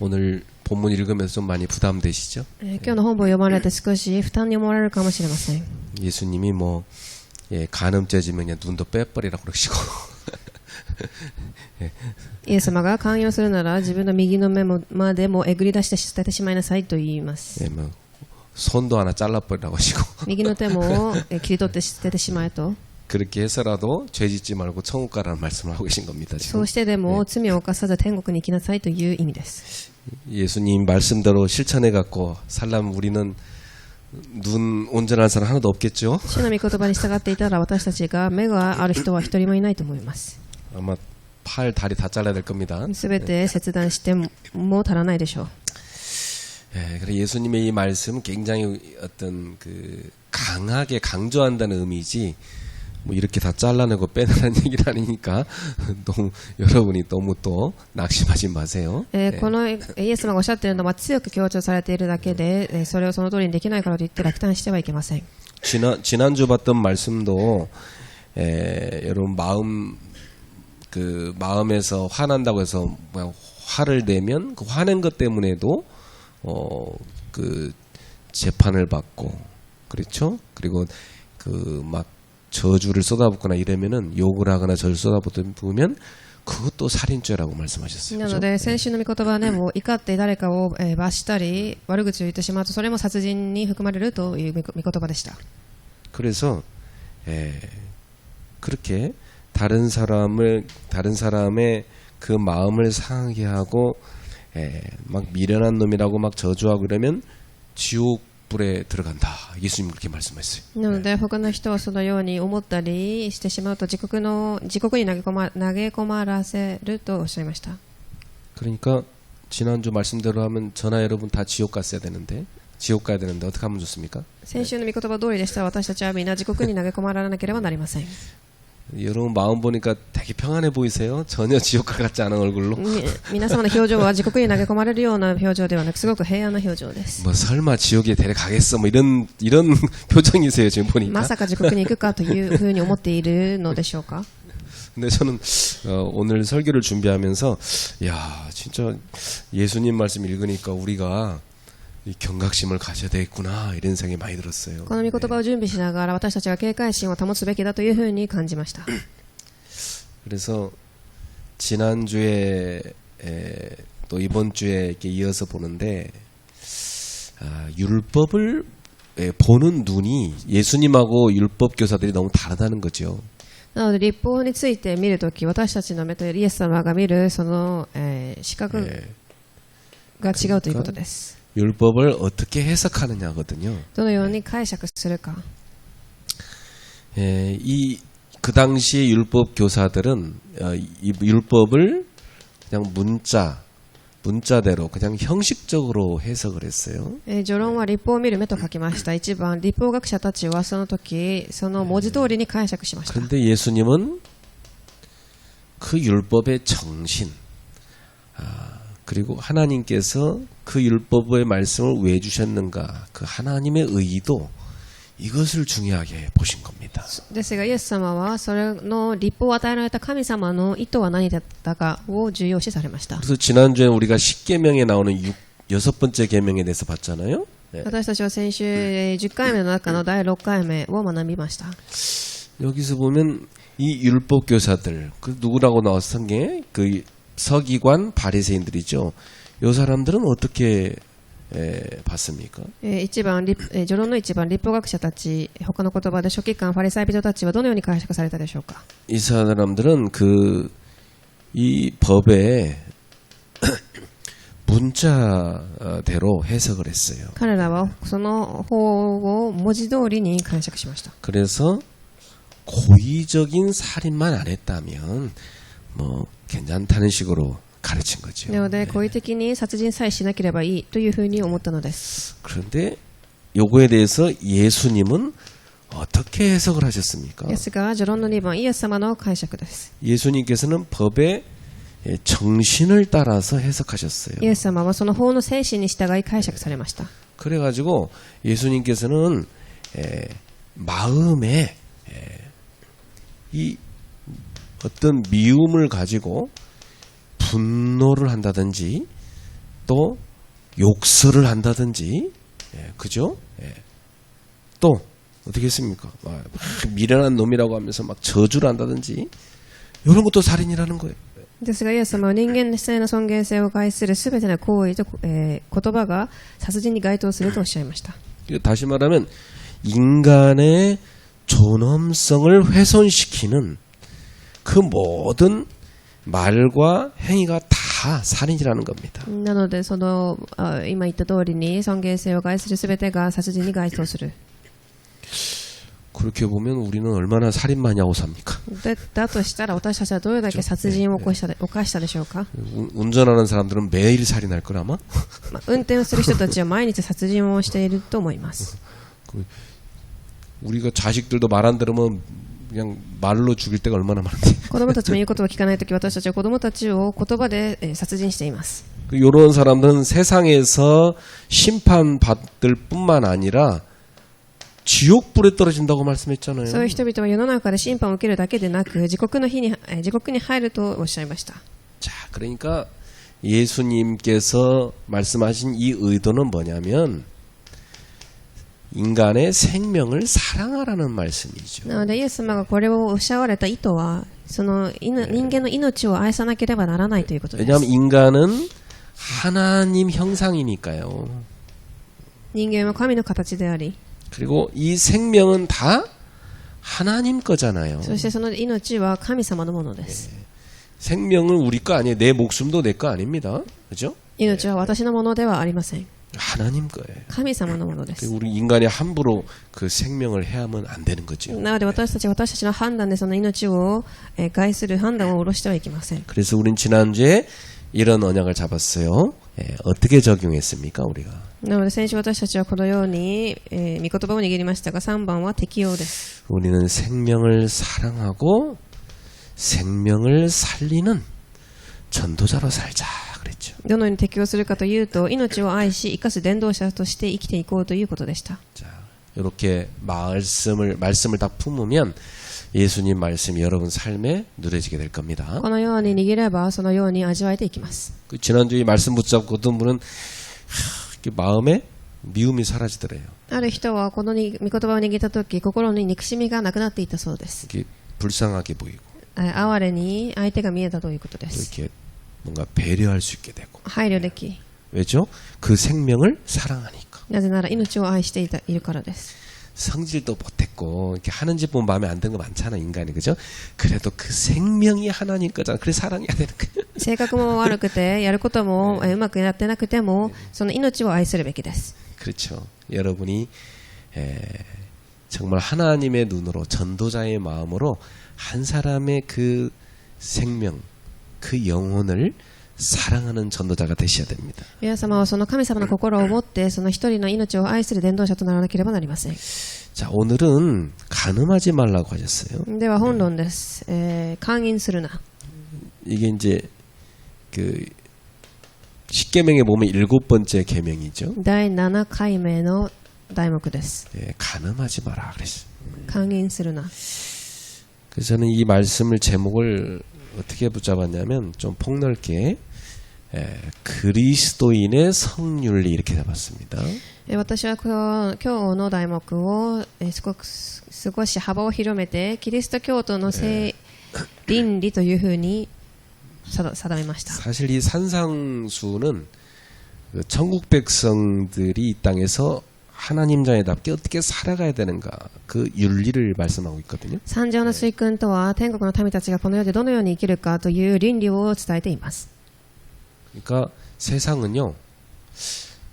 오늘 본문 읽으면서 좀 많이 부담되시죠? 今日の本文を読まれて少し負担に思われるかもしれません。 예수님이 뭐 간음 째지면 그냥 눈도 빼버리라고 그러시고 イエス様が寛容するなら自分の右の目までもえぐり出して捨ててしまいなさいと言います。 뭐 손도 하나 잘라버리라고 하시고 右の手も切り取って捨ててしまえと。 그렇게 해서라도 죄 짓지 말고 천국 가라는 말씀을 하고 계신 겁니다. そう 지금 してでも罪を犯さず天国に行きなさいという意味です。 예수님 말씀대로 실천해 갖고 살려면 우리는 눈 온전한 사람 하나도 없겠죠? 主の御言葉に従っていたら私たちが目がある人は一人もいないと思います。 아마 팔, 다리 다 잘라야 될 겁니다. すべて切断しても足らないでしょう。 그래 예수님의 이 말씀은 굉장히 어떤 그 강하게 강조한다는 의미지 뭐 이렇게 다 잘라내고 빼내라는 얘기는 아니니까 너무 여러분이 너무 또 낙심하지 마세요. このイエス様がおっしゃっているのは強く強調されているだけで、それをその通りにできないからといって落胆してはいけません。 지난주 봤던 말씀도 여러분 마음에서 화난다고 해서 그냥 화를 내면 그 화낸 것 때문에도 그 재판을 받고 그렇죠? 그리고 그 막 저주를 쏟아붓거나 이러면은 욕을 하거나 저주를 쏟아붓으면 그것도 살인죄라고 말씀하셨어요. なので先週の御言葉はね、もう怒って誰かを罰したり悪口を言ってしまうとそれも殺人に含まれるという御言葉でした。 그래서 그렇게 다른 사람의 그 마음을 상하게 하고 막 미련한 놈이라고 막 저주하고 그러면 지옥불에 들어간다. 예수님 그렇게 말씀하셨어요. なので他の人はそのように思ったりしてしまうと地獄に投げ込まらせるとおっしゃいました。 그러니까 지난주 말씀대로 하면 저나 여러분 다 지옥 가야 되는데 어떻게 하면 좋습니까? 先週の御言葉通りでしたら私たちはみんな地獄に投げ込まれなければなりません。 여러분 마음 보니까 되게 평안해 보이세요? 전혀 지옥 같지 않은 얼굴로. 皆様の表情は地獄に投げ込まれるような表情ではなくすごく平安な表情です。 뭐 설마 지옥에 데려가겠어? 뭐 이런 표정이세요 지금 보니까. まさか地獄に行くかというふうに思っているのでしょうか。 근데 저는 오늘 설교를 준비하면서 야 진짜 예수님 말씀 읽으니까 우리가 이 경각심을 가져야 되겠구나 이런 생각이 많이 들었어요. この御言葉を準備しながら私たちが警戒心を保つべきだというふうに感じました。 그래서 지난주에 또 이번 주에 이렇게 이어서 보는데 율법을 보는 눈이 예수님하고 율법 교사들이 너무 다르다는 거죠. なので立法について見るとき私たちの目とイエス様が見るその視覚が違うということです。 율법을 어떻게 해석하느냐거든요. どのように解釈するか。 그 당시에 율법 교사들은 이 율법을 그냥 문자대로 그냥 형식적으로 해석을 했어요. 序論は立法を見る目と書きました。一番立法学者たちはその時その文字通りに解釈しました。 그런데 예수님은 그 율법의 정신 그리고 하나님께서 그 율법의 말씀을 왜 주셨는가 그 하나님의 의도 이것을 중요하게 보신 겁니다. ですがイエス様はそれの立法を与えられた神様の意図は何だったかを重要視されました。 그래서 지난주에 우리가 십계명에 나오는 여섯 번째 계명에 대해서 봤잖아요. 私たちは先週10回目の中の第6回目を学びました。 여기서 보면 이 율법 교사들 그 누구라고 나왔어 성경에 그 서기관 바리새인들이죠. 이 사람들은 어떻게 봤습니까? 序論の一番立法学者たち他の言葉で書記官ファリサイ人たちはどのように解釈されたでしょうか。 이 사람들은 이 법의 문자대로 해석을 했어요. 彼らはその法を文字通りに解釈しました。 그래서 고의적인 살인만 안 했다면 뭐 괜찮다는 식으로 가르친 거죠. なので故意的に殺人さえしなければいいというふうに思ったのです。 그런데 요거에 대해서 예수님은 어떻게 해석을 하셨습니까? ですが序論の2番イエス様の解釈です。 예수님께서는 법의 정신을 따라서 해석하셨어요. イエス様はその法の精神に従い解釈されました。 그래가지고 예수님께서는 마음에 이 어떤 미움을 가지고 분노를 한다든지 또 욕설을 한다든지, 예, 그죠? 예. 또 어떻게 했습니까? 막 미련한 놈이라고 하면서 막 저주를 한다든지 이런 것도 살인이라는 거예요. ですが、イエス様は人間性の尊厳性を害するすべての行為と、言葉が殺人に該当するとおっしゃいました。 다시 말하면 인간의 존엄성을 훼손시키는 그 모든 말과 행위가 다 살인이라는 겁니다. なので、今言った通りに尊厳性を害するすべてが殺人に該当する。 그렇게 보면 우리는 얼마나 살인 많이 하고 삽니까? だとしたら私たちはどれだけ殺人を犯したでしょうか。 운전하는 사람들은 매일 살인할 걸 아마? 運転をする人たちは毎日殺人をしていると思います。 우리가 자식들도 말 안 들으면 그냥 말로 죽일 때가 얼마나 많은데. 子供たちの言うことを聞かないとき、私たちは子供たちを言葉で殺人しています。 이런 사람들은 세상에서 심판받을 뿐만 아니라 지옥불에 떨어진다고 말씀했잖아요. そういう人々は世の中で審判を受けるだけでなく、地獄に入るとおっしゃいました。 자, 그러니까 예수님께서 말씀하신 이 의도는 뭐냐면 인간의 생명을 사랑하라는 말씀이죠. なのでイエス様がこれをおっしゃわれた意図は、その人間の命を愛さなければならないということです。 왜냐하면 인간은 하나님 형상이니까요. 人間は神の形であり、 그리고 이 생명은 다 하나님 거잖아요. そしてその命は神様のものです。 생명은 우리 거 아니에요. 내 목숨도 내 거 아닙니다. 그죠? 命は私のものではありません。 하나님 거예요. 神様のものです。 우리 인간이 함부로 그 생명을 해하면 안 되는 거죠. なので私たちの判断でその命を害する判断を下ろしてはいけません。 그래서 우린 지난주에 이런 언약을 잡았어요. 어떻게 적용했습니까, 우리가? なので先週私たちはこのように、御言葉を握りましたが、3番は適用です。 우리는 생명을 사랑하고 생명을 살리는 전도자로 살자 그랬죠. どのように適用するかというと、命を愛し生かす伝道者として生きていこうということでした。 자, 이렇게 말씀을 딱 품으면 예수님 말씀이 여러분 삶에 누려지게 될 겁니다. このように握ればそのように味わえていきます。 지난주에 말씀 붙잡고 어떤 분은 마음에 미움이 사라지더래요. ある人はこの御言葉を握ったとき、心に憎しみがなくなっていたそうです。 이렇게 불쌍하게 보이고 哀れに相手が見えたということで 또 す。 이렇게 뭔가 배려할 수 있게 되고. 配慮でき、 왜죠? 그 생명을 사랑하니까. なぜなら命を愛しているからです。 성질도 못했고 이렇게 하는 집 보면 마음에 안 드는 거 많잖아 인간이 그죠? 그래도 그 생명이 하나님 거잖아. 그래서 사랑해야 되는 거야. 性格も悪くてやることもうまくやってなくてもその命を愛するべきです。 그렇죠. 여러분이 정말 하나님의 눈으로 전도자의 마음으로 한 사람의 그 생명, 그 영혼을 사랑하는 전도자가 되셔야 됩니다. 皆様はその神様の心を持ってその一人の命を愛する伝道者とならなければなりません。 자, 오늘은 간음하지 말라고 하셨어요. では本論です。姦淫するな。 이게 이제 그 십계명에 보면 7번째 계명이죠. 第7回目の題目です。 간음하지 마라 그랬어요. 姦淫するな。 그래서 저는 이 말씀을 제목을 어떻게 붙잡았냐면 좀 폭넓게 그리스도인의 성윤리 이렇게 잡았습니다. 私は今日の題目を少し幅を広めてキリスト教徒の倫理というふうに定めました。 사실 이 산상수는 그 천국 백성들이 이 땅에서 하나님 자녀답게 어떻게 살아가야 되는가 그 윤리를 말씀하고 있거든요. 三条の水訓とは天国の民たちがこの世でどのように生きるかという倫理を伝えています。 그러니까 세상은요,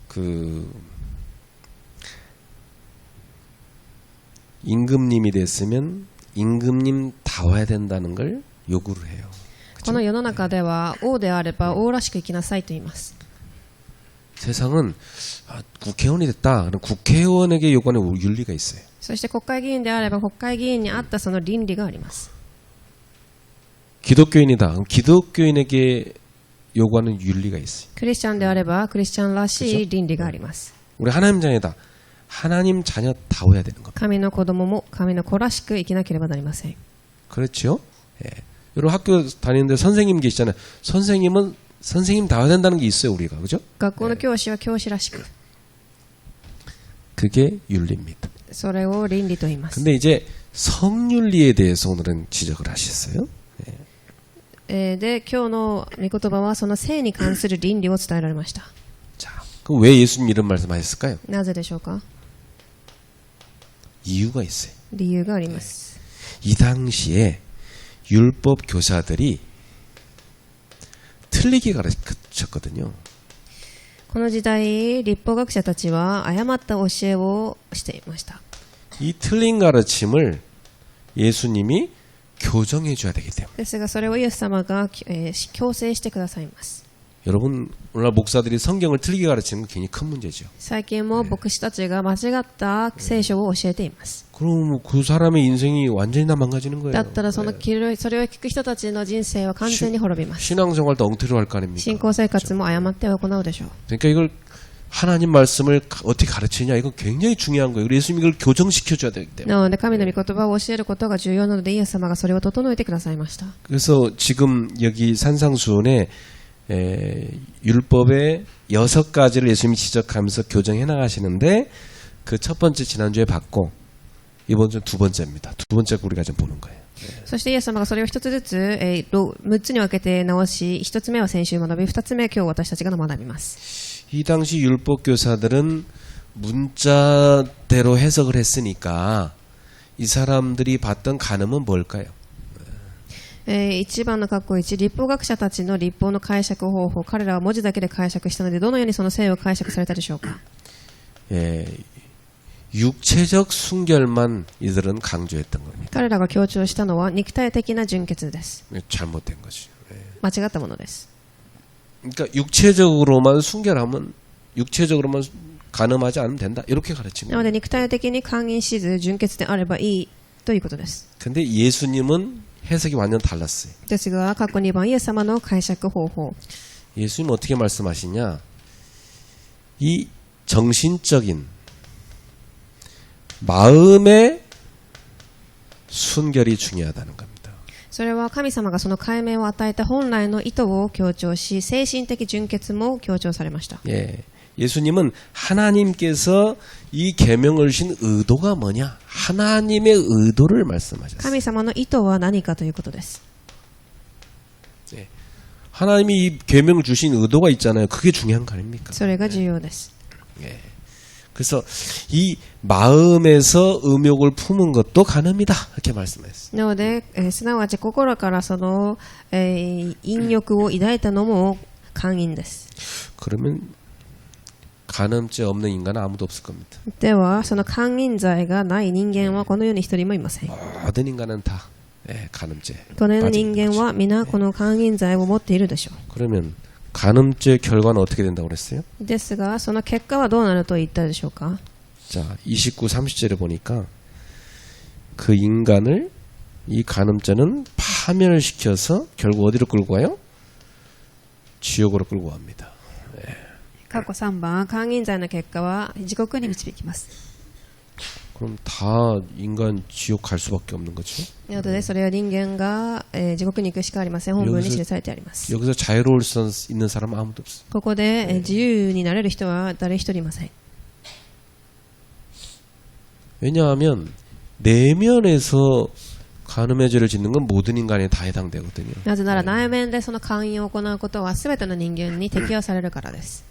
그 임금님이 됐으면 임금님 다워야 된다는 걸 요구를 해요. この世の中では王であれば王らしく生きなさいと言います。 세상은 국회의원이 됐다. 그럼 국회의원에게 요구하는 윤리가 있어요. そして国会議員であれば国会議員に合ったその倫理があります。 기독교인이다. 그럼 기독교인에게 요구하는 윤리가 있어요. クリスチャンであればクリスチャンらしい倫理があります。 우리 하나님 자녀다. 하나님 자녀다워야 되는 겁니다. 神の子供も神の子らしく生きなければなりません。 그렇죠? 예. 여러분 학교 다니는데 선생님 계시잖아요. 선생님은 선생님 다워야 된다는 게 있어요, 우리가. 그죠? 学校の教師は教師らしく、 그게 윤리입니다. それを倫理と言います。 근데 이제 성윤리에 대해서 오늘은 지적을 하셨어요. で、今日の御言葉はその性に関する倫理を伝えられました。 자, 그럼 왜 예수님 이런 말씀하셨을까요? なぜでしょうか？ 이유가 있어요. 理由があります。 이 당시에 율법 교사들이 틀리게 가르쳤거든요. この時代、立法学者たちは誤った教えをしていました。 이 틀린 가르침을 예수님이 교정해 줘야 되기 때문에. ですが、それをイエス様が、強制してくださいます。 여러분, 오늘날 목사들이 성경을 틀리게 가르치는 건 굉장히 큰 문제죠. 最近も牧師たちが間違った聖書を教えています。 그럼 그 사람의 인생이 완전히 다 망가지는 거예요. だったらそれを聞く人たちの人生は完全に滅びます。 신앙생활도 엉터리로 할 거 아닙니까? 信仰生活も誤って行うでしょう。 그러니까 이걸 하나님 말씀을 어떻게 가르치냐 이건 굉장히 중요한 거예요. 그래서 예수님이 이걸 교정시켜 줘야 되기 때문에. なので神の御言葉を教えることが重要なのでイエス様がそれを整えてくださいました。 그래서 지금 여기 산상수훈에 율법의 6가지를 예수님이 지적하면서 교정해 나가시는데 그 첫 번째 지난주에 봤고 이번 주는 두 번째입니다. 두 번째 우리가 좀 보는 거예요. そしてイエス様がそれを一つずつ、6つに分けて直し、1つ目は先週学び、2つ目は今日私たちが学びます。 이 당시 율법 교사들은 문자대로 해석을 했으니까 이 사람들이 봤던 간음은 뭘까요? 一番の括弧1、立法学者たちの立法の解釈方法、彼らは文字だけで解釈したので、どのようにその性を解釈されたでしょうか。 육체적 순결만 이들은 강조했던 겁니다. 彼らが強調したのは肉体的な純潔です。 잘못된 거죠. 間違ったものです。 그러니까 육체적으로만 순결하면 육체적으로만 간음하지 않으면 된다. 이렇게 가르친 なの 거예요. で肉体的に姦淫しず純潔であればいいということです。 근데 예수님은 해석이 완전 달랐어요. ですが、過去2番イエス様の解釈方法。 예수님 어떻게 말씀하시냐? 이 정신적인 마음의 순결이 중요하다는 겁니다. それは神様がその解明を与えた本来の意図を強調し、精神的純潔も強調されました。 예. 예수님은 하나님께서 이 계명을 주신 의도가 뭐냐? 하나님의 의도를 말씀하셨어요. 神様の意図は何かということです。 예. 하나님이 이 계명을 주신 의도가 있잖아요. 그게 중요한 거 아닙니까? それが重要です。 예. 그래서 이 마음에서 음욕을 품은 것도 간음이다. 이렇게 말씀하셨어요. なので、すなわち心からその、淫欲を抱いたのも姦淫です。 그러면 간음죄 없는 인간은 아무도 없을 겁니다. では、その姦淫罪がない人間はこの世に一人もいません。 모든 인간은 다 간음죄. この世の人間は皆この姦淫罪を持っているでしょ 그러면 간음죄 결과는 어떻게 된다고 그랬어요? う。ですが、その結果はどうなると言ったでしょうか。 자, 29, 30절에 보니까 그 인간을 이 간음죄는 파멸을 시켜서 결국 어디로 끌고 가요? 지옥으로 끌고 갑니다. 過去3番、姦淫罪の結果は地獄に導きます。 그럼 다 인간 지옥 갈 수밖에 없는 거죠? ということで、それは人間が、地獄に行くしかありません。本文に記されてあります。 여기서 자유로울 수 있는 사람은 아무도 없어요. ここで、自由になれる人は誰一人いません。 왜냐하면 내면에서 간음의 죄를 짓는 건 모든 인간에 다 해당되거든요. なぜなら内面でその姦淫を行うことは全ての人間に適用されるからです。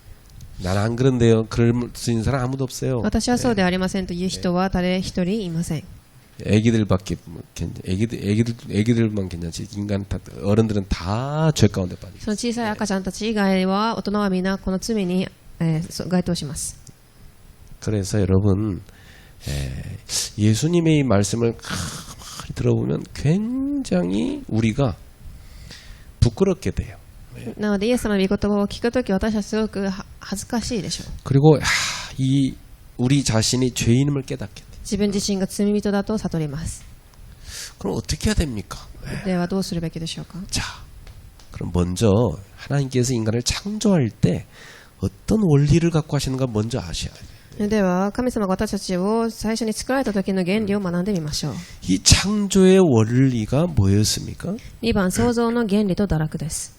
난 안 그런데요. 그럴 수 있는 사람 아무도 없어요. 私はそうではありませんという人は誰一人いません。 애기들밖에 애기들만 괜찮지 인간 다 어른들은 다 죄 가운데 빠져. その小さい赤ちゃんたち以外は大人は皆この罪に、該当します。 그래서 여러분 예수님의 이 말씀을 가만히 들어보면 굉장히 우리가 부끄럽게 돼요. なのでイエス様の御言葉を聞くとき私はすごく恥ずかしいでしょう。 그리고 이 우리 자신이 죄인임을 깨닫게 돼. 自分自身が罪人だと悟ります。 그럼 어떻게 해야 됩니까? ではどうするべきでしょうか。 자, 그럼 먼저 하나님께서 인간을 창조할 때 어떤 원리를 갖고 하시는가 먼저 아셔야 돼요. では神様が私たちを最初に作られた時の原理を学んでみましょう。 이 창조의 원리가 뭐였습니까? 2番、創造の原理と堕落です。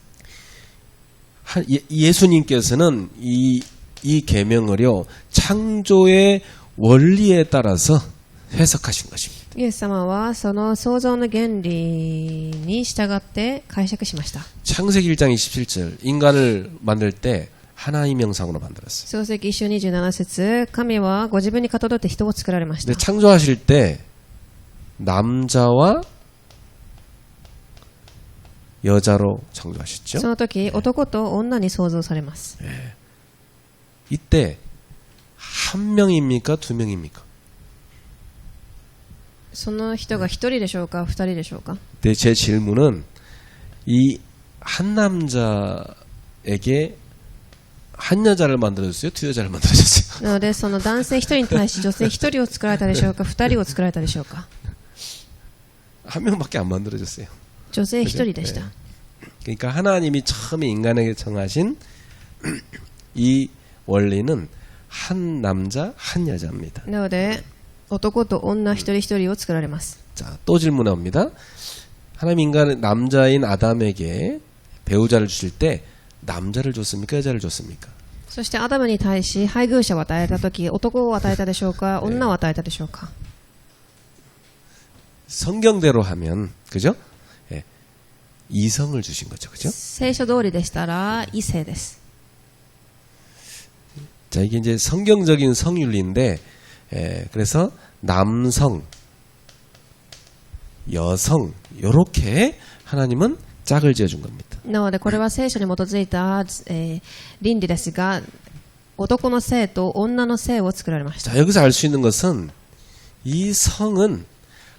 예수님께서는 이 계명을요 창조의 원리에 따라서 해석하신 것입니다. イエス様はその創造の原理に従って解釈しました。 창세기 1장 27절 인간을 만들 때 하나님 형상으로 만들었어요. 創世記1章27節、神はご自分にかたどって人を作られました。 근데 창조하실 때 남자와 여자로 창조하셨죠. その時、男と女に創造されます。 이때 한 명입니까? 두 명입니까? その人が一人でしょうか、二人でしょうか。 근데 제 질문은 이 한 남자에게 한 여자를 만들어줬어요? 두 여자를 만들어줬어요? なので、その男性一人に対し女性一人を作られたでしょうか、二人を作られたでしょうか。 한 명밖에 안 만들어졌어요. 女性一人でした。 그러니까 하나님이 처음에 인간에게 정하신 이 원리는 한 남자 한 여자입니다. なので、男と女一人一人を作られます。 자, 또 질문합니다. 하나님 인간은 남자인 아담에게 배우자를 주실 때 남자를 줬습니까? 여자를 줬습니까? そしてアダムに対し配偶者を与えたとき、男を与えたでしょうか、女を与えたでしょうか。 성경대로 하면 그죠? 예. 이성을 주신 거죠. 그죠? 聖書通りでしたら異性です。 자, 이게 이제 성경적인 성윤리인데 그래서 남성, 여성 요렇게 하나님은 짝을 지어준 겁니다. なのでこれは聖書に基づいた、倫理ですが、男の性と女の性を作られました。 자, 여기서 알 수 있는 것은 이 성은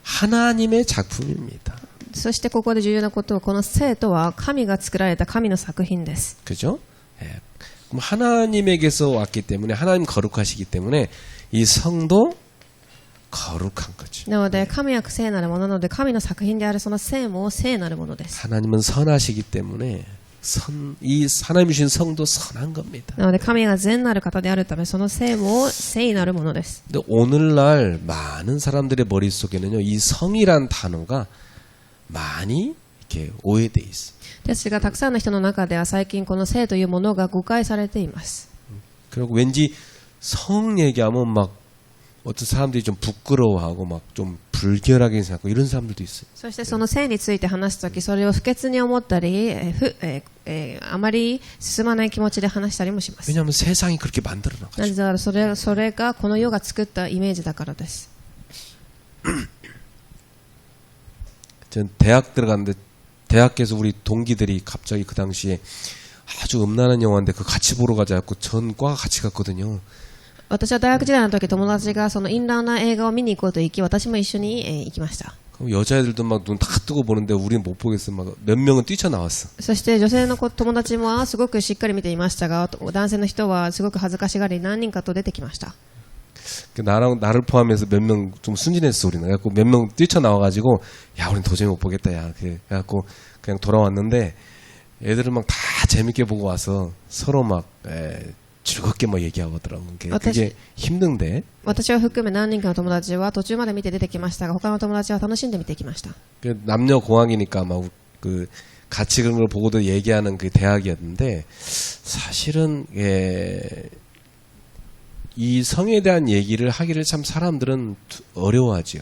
하나님의 작품입니다. そしてここで重要なことは、この性とは神が作られた神の作品です。 그죠? 예. 그럼 하나님에게서 왔기 때문에 하나님 거룩하시기 때문에 이 성도 거룩한 거죠. なので神は聖なるものなので、神の作品であるその聖も聖なるものです。 하나님은 선하시기 때문에 이 하나님 주신 성도 선한 겁니다. なので神が善なる方であるため、その聖も聖なるものです。 근데 오늘날 많은 사람들의 머릿속에는요, 이 성이란 단어가 많이 이렇게 오해돼 있어요. ですが、たくさんの人の中では最近この聖というものが誤解されています。 그리고 왠지 성 얘기하면 막 어떤 사람들이 좀 부끄러워하고 막 좀 불결하게 생각하고 이런 사람들도 있어요. そしてその性について話すとき、それを不潔に思ったり、あまり進まない気持ちで話したりもします。 왜냐하면 세상이 그렇게 만들어 な 놔가지고. ぜならそれがこの世が作ったイメージだからです。 전 대학 들어갔는데 대학에서 우리 동기들이 갑자기 그 당시에 아주 음란한 영화인데 그 같이 보러 가자 했고 전 과 같이 갔거든요. 私は大学時代の時、友達がその淫乱な映画を見に行こうと行き、私も一緒に、行きました。 그럼 여자애들도 막 눈 다 뜨고 보는데 우리는 못 보겠어. 막 몇 명은 뛰쳐나왔어. そして女性の友達もすごくしっかり見ていましたが、男性の人はすごく恥ずかしがり何人かと出てきました。 나를 포함해서 몇 명 좀 순진했어 우리는. 그래갖고 몇 명 뛰쳐나와가지고 야 우린 도저히 못 보겠다 야. 그래갖고 그냥 돌아왔는데 애들은 막 다 재밌게 보고 와서 서로 막 즐겁게 뭐 얘기하고 하더라고요. 그게 힘든데. 私を含め何人かの友達は途中まで見て出てきましたが、他の友達は楽しんで見てきました。 남녀 공학이니까 막 그 같이 그런 걸 보고도 얘기하는 그 대학이었는데 사실은 이 성에 대한 얘기를 하기를 참 사람들은 어려워하죠.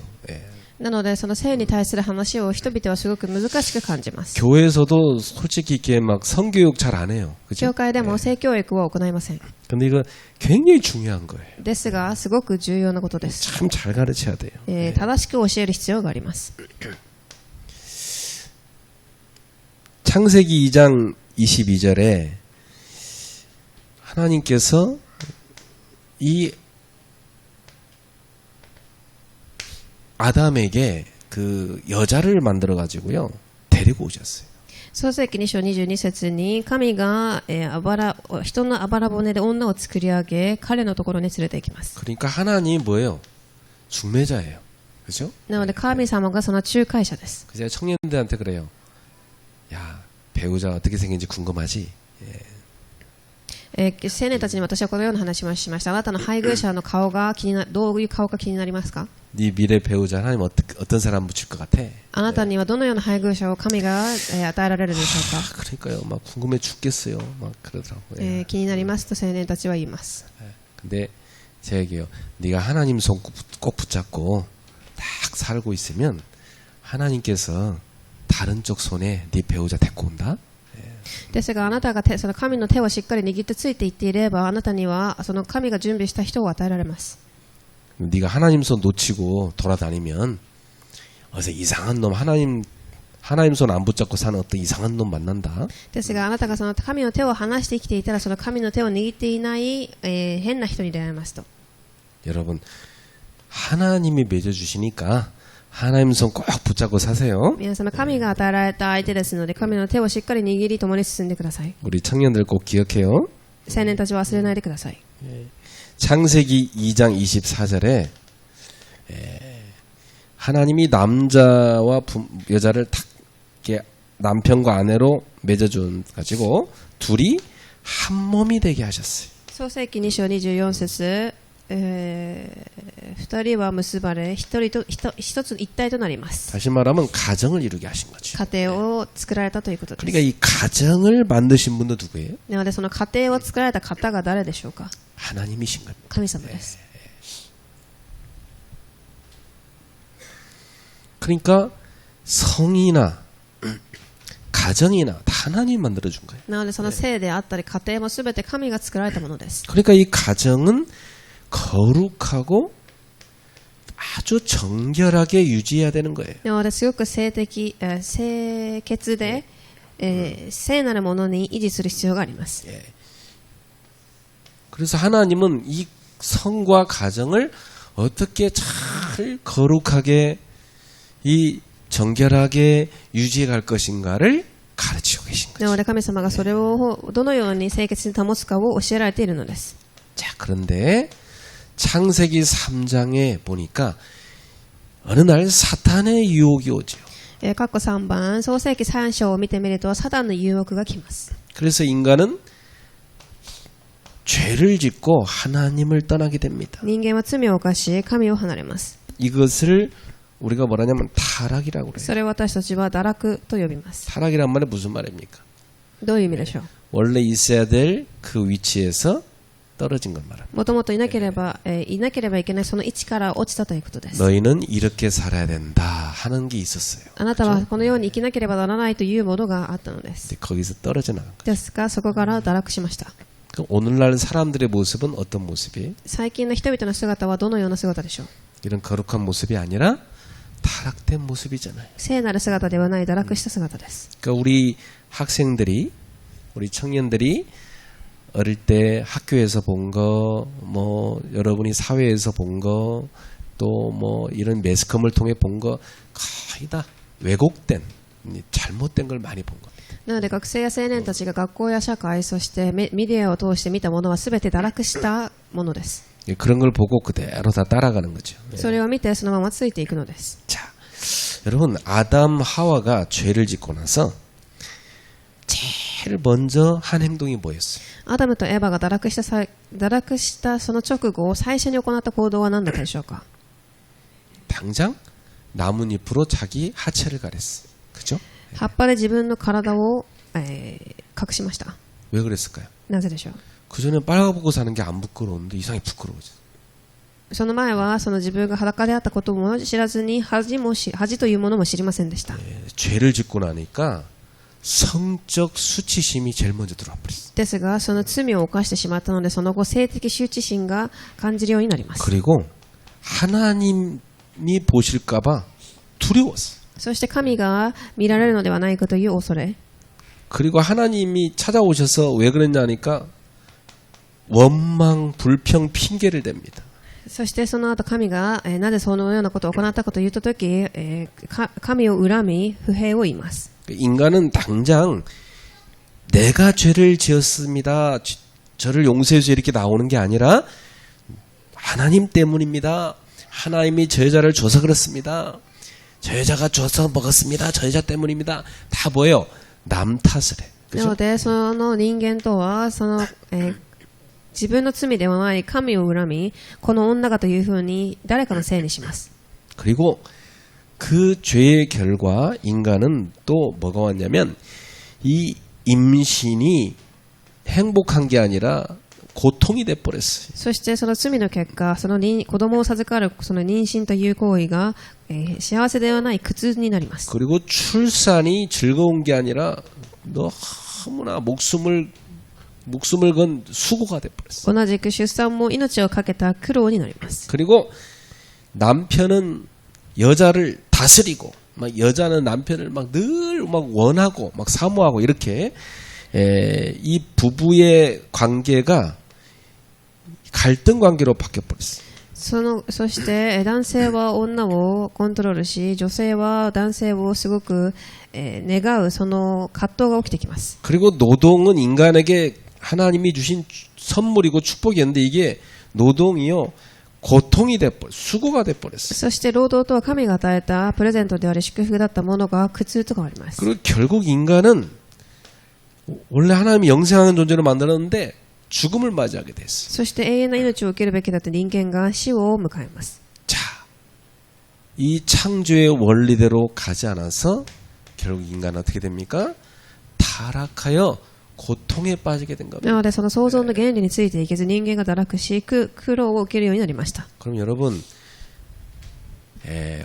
なのでその性に対する話を人々はすごく難しく感じます。 교회에서도 솔직히 이렇게 막 성교육 잘 안 해요. 그죠? 教会でも性教育を行いません。 근데 이거 굉장히 중요한 거예요. ですが、すごく重要なことです。 참 잘 가르쳐야 돼요. 正しく教える必要があります。 창세기 2장 22절에 하나님께서 이 아담에게 그 여자를 만들어 가지고요 데리고 오셨어요. 創世記2章22節に神が、人のあばら骨で女を作り上げ、彼のところに連れて行きます。 그러니까 하나님 뭐예요? 중매자예요. 그렇죠? なので神様がその仲介者です。 제가 청년들한테 그래요. 야 배우자 어떻게 생긴지 궁금하지? 青年たちに私はこのような話をしました。あなたの配偶者の顔がどういう顔か気になりますか？ 네 미래 배우자 하나님 어떤 사람 붙일 것 같아? あなたにはどのような配偶者を神が、与えられるでしょうか、 그러니까요. 막 궁금해 죽겠어요. 막 그러더라고요. 気になりますと青年たちは言います。 근데 제 얘기요. 네가 하나님 손 꼭 붙잡고 딱 살고 있으면 하나님께서 다른 쪽 손에 네 배우자 데리고 온다. ですがあなたがその神の手をしっかり握ってついていっていればあなたにはその神が準備した人を与えられます。 네가 하나님 손 놓치고 돌아다니면 어디서 이상한 놈 하나님 손 안 붙잡고 사는 어떤 이상한 놈 만난다. ですがあなたがその神の手を離して生きていたらその神の手を握っていない、変な人に出会いますと。 여러분 하나님이 맺어주시니까 하나님 손 꼭 붙잡고 사세요. 皆様神が与えられた相手ですので神の手をしっかり握り共に進んでください。 우리 청년들 꼭 기억해요. 青年たちは忘れないでください。 창세기 2장 24절에 하나님이 남자와 여자를 탁 이렇게 남편과 아내로 맺어준 가지고 둘이 한 몸이 되게 하셨어요. 創世記2章24節、二人は結ばれ一つ一体となります。 다시 말하면 가정을 이루게 하신 거죠. 家庭を作られたということです。 그러니까 이 가정을 만드신 분도 누구예요? なのでその家庭を作られた方が誰でしょうか。 하나님이신 겁니다. 神様です。 그러니까 성이나 가정이나 다 하나님 만들어준 거예요. なのでその性であったり家庭もすべて神が作られたものです。 그러니까 이 가정은 거룩하고 아주 정결하게 유지해야 되는 거예요. なのですごく清潔で、聖なるものに維持する必要があります。 그래서 하나님은 이 성과 가정을 어떻게 잘 거룩하게 이 정결하게 유지해 갈 것인가를 가르치고 계신 な 거죠. ので神様がそれをどのように清潔に保つかを教えられているのです。 자, 그런데 창세기 3장에 보니까 어느 날 사탄의 유혹이 오죠. 括弧3番、創世記3章を見てみるとサタンの誘惑が来ます。 그래서 인간은 죄를 짓고 하나님을 떠나게 됩니다. 人間は罪を犯し神を離れます。 이것을 우리가 뭐라냐면 타락이라고 그래요. それを私たちは堕落と呼びます。 타락이란 말은 무슨 말입니까? どういう意味でしょう。 원래 있어야 될 그 위치에서 떨어진 것 말합니다. もともといなければいけないその位置から落ちたということです。 너희는 이렇게 살아야 된다 하는 게 있었어요. あなたはこのように生きなければならないというものがあったのです。 근데 거기서 떨어져 나간 거예요. ですがそこから堕落しました。 그럼 오늘날 사람들의 모습은 어떤 모습이에요? 最近の人々の姿はどのような姿でしょう。 이런 거룩한 모습이 아니라 타락된 모습이잖아요. 聖なる姿ではない堕落した姿です。 그러니까 우리 학생들이 우리 청년들이 어릴 때 학교에서 본 거, 뭐 여러분이 사회에서 본 거, 또 뭐 이런 매스컴을 통해 본 거 거의 다 왜곡된 잘못된 걸 많이 본 겁니다. なので学生や青年たちが学校や社会そしてメディアを通して見たものは全て堕落したものです。 그런 걸 보고 그대로 다 따라가는 거죠. それを見てそのままついていくのです。 자, 여러분 아담 하와가 죄를 짓고 나서 제일 먼저 한 행동이 뭐였어요? アダムとエバが堕落したその直後最初に行った行動は何だったでしょうか。 당장 나뭇잎으로 자기 하체를 가렸어요. 그죠? 葉っぱで自分の体を、隠しました。 왜 그랬을까요? なぜでしょう。 그전에 빨아보고 사는 게 안 부끄러운데 이상하게 부끄러워져. その前はその自分が裸であったことも知らずに恥というものも知りませんでした。 죄를 짓고 나니까 성적 수치심이 제일 먼저 들어와 버렸어요. ですがその罪を犯してしまったのでその後性的羞恥心が感じるようになります。 그리고 하나님이 보실까봐 두려웠어요. そして神が見られるのではないかという恐れ。 그리고 하나님이 찾아오셔서 왜 그랬냐니까 원망, 불평, 핑계를 댑니다. そしてその後神が、なぜそのようなことを行ったかといったとき、神を恨み不平を言います。 인간은 당장 내가 죄를 지었습니다. 저를 용서해 주세요 이렇게 나오는 게 아니라 하나님 때문입니다. 하나님이 저 여자를 줘서 그렇습니다. 저 여자가 줘서 먹었습니다. 저 여자 때문입니다. 다 뭐예요? 남 탓을 해. なのでその人間とはその、自分の罪ではない神を恨みこの女がというふうに誰かのせいにします。 그리고 그 죄의 결과 인간은 또 뭐가 왔냐면 이 임신이 행복한 게 아니라 고통이 돼 버렸어요. そしてその罪の結果、その子供を授かるその妊娠という行為が、幸せではない苦痛になります。 그리고 출산이 즐거운 게 아니라 너무나 목숨을 건 수고가 돼 버렸어요. 同じく出産も命を懸けた苦労になります。 그리고 남편은 여자를 다스리고 막 여자는 남편을 막 늘 막 원하고 막 사모하고 이렇게 이 부부의 관계가 갈등 관계로 바뀌어 버렸어요. そして男性は女をコントロールし、女性は男性をすごく、願うその葛藤が起きてきます。 그리고 노동은 인간에게 하나님이 주신 선물이고 축복이었는데 이게 노동이요 고통이 돼버렸어요. 수고가 돼버렸어요. そして労働とは神が与えたプレゼントであり祝福だったものが苦痛と変わります。 그리고 결국 인간은 원래 하나님이 영생하는 존재로 만들었는데 죽음을 맞이하게 됐어요. そして永遠な命を受けるべきだった人間が死を迎えます。 자, 이 창조의 원리대로 가지 않아서 결국 인간은 어떻게 됩니까? 타락하여 고통에 빠지게 된 겁니다. なのでその創造の原理についていけず人間が堕落し苦労を受けるようになりました。 그럼 여러분,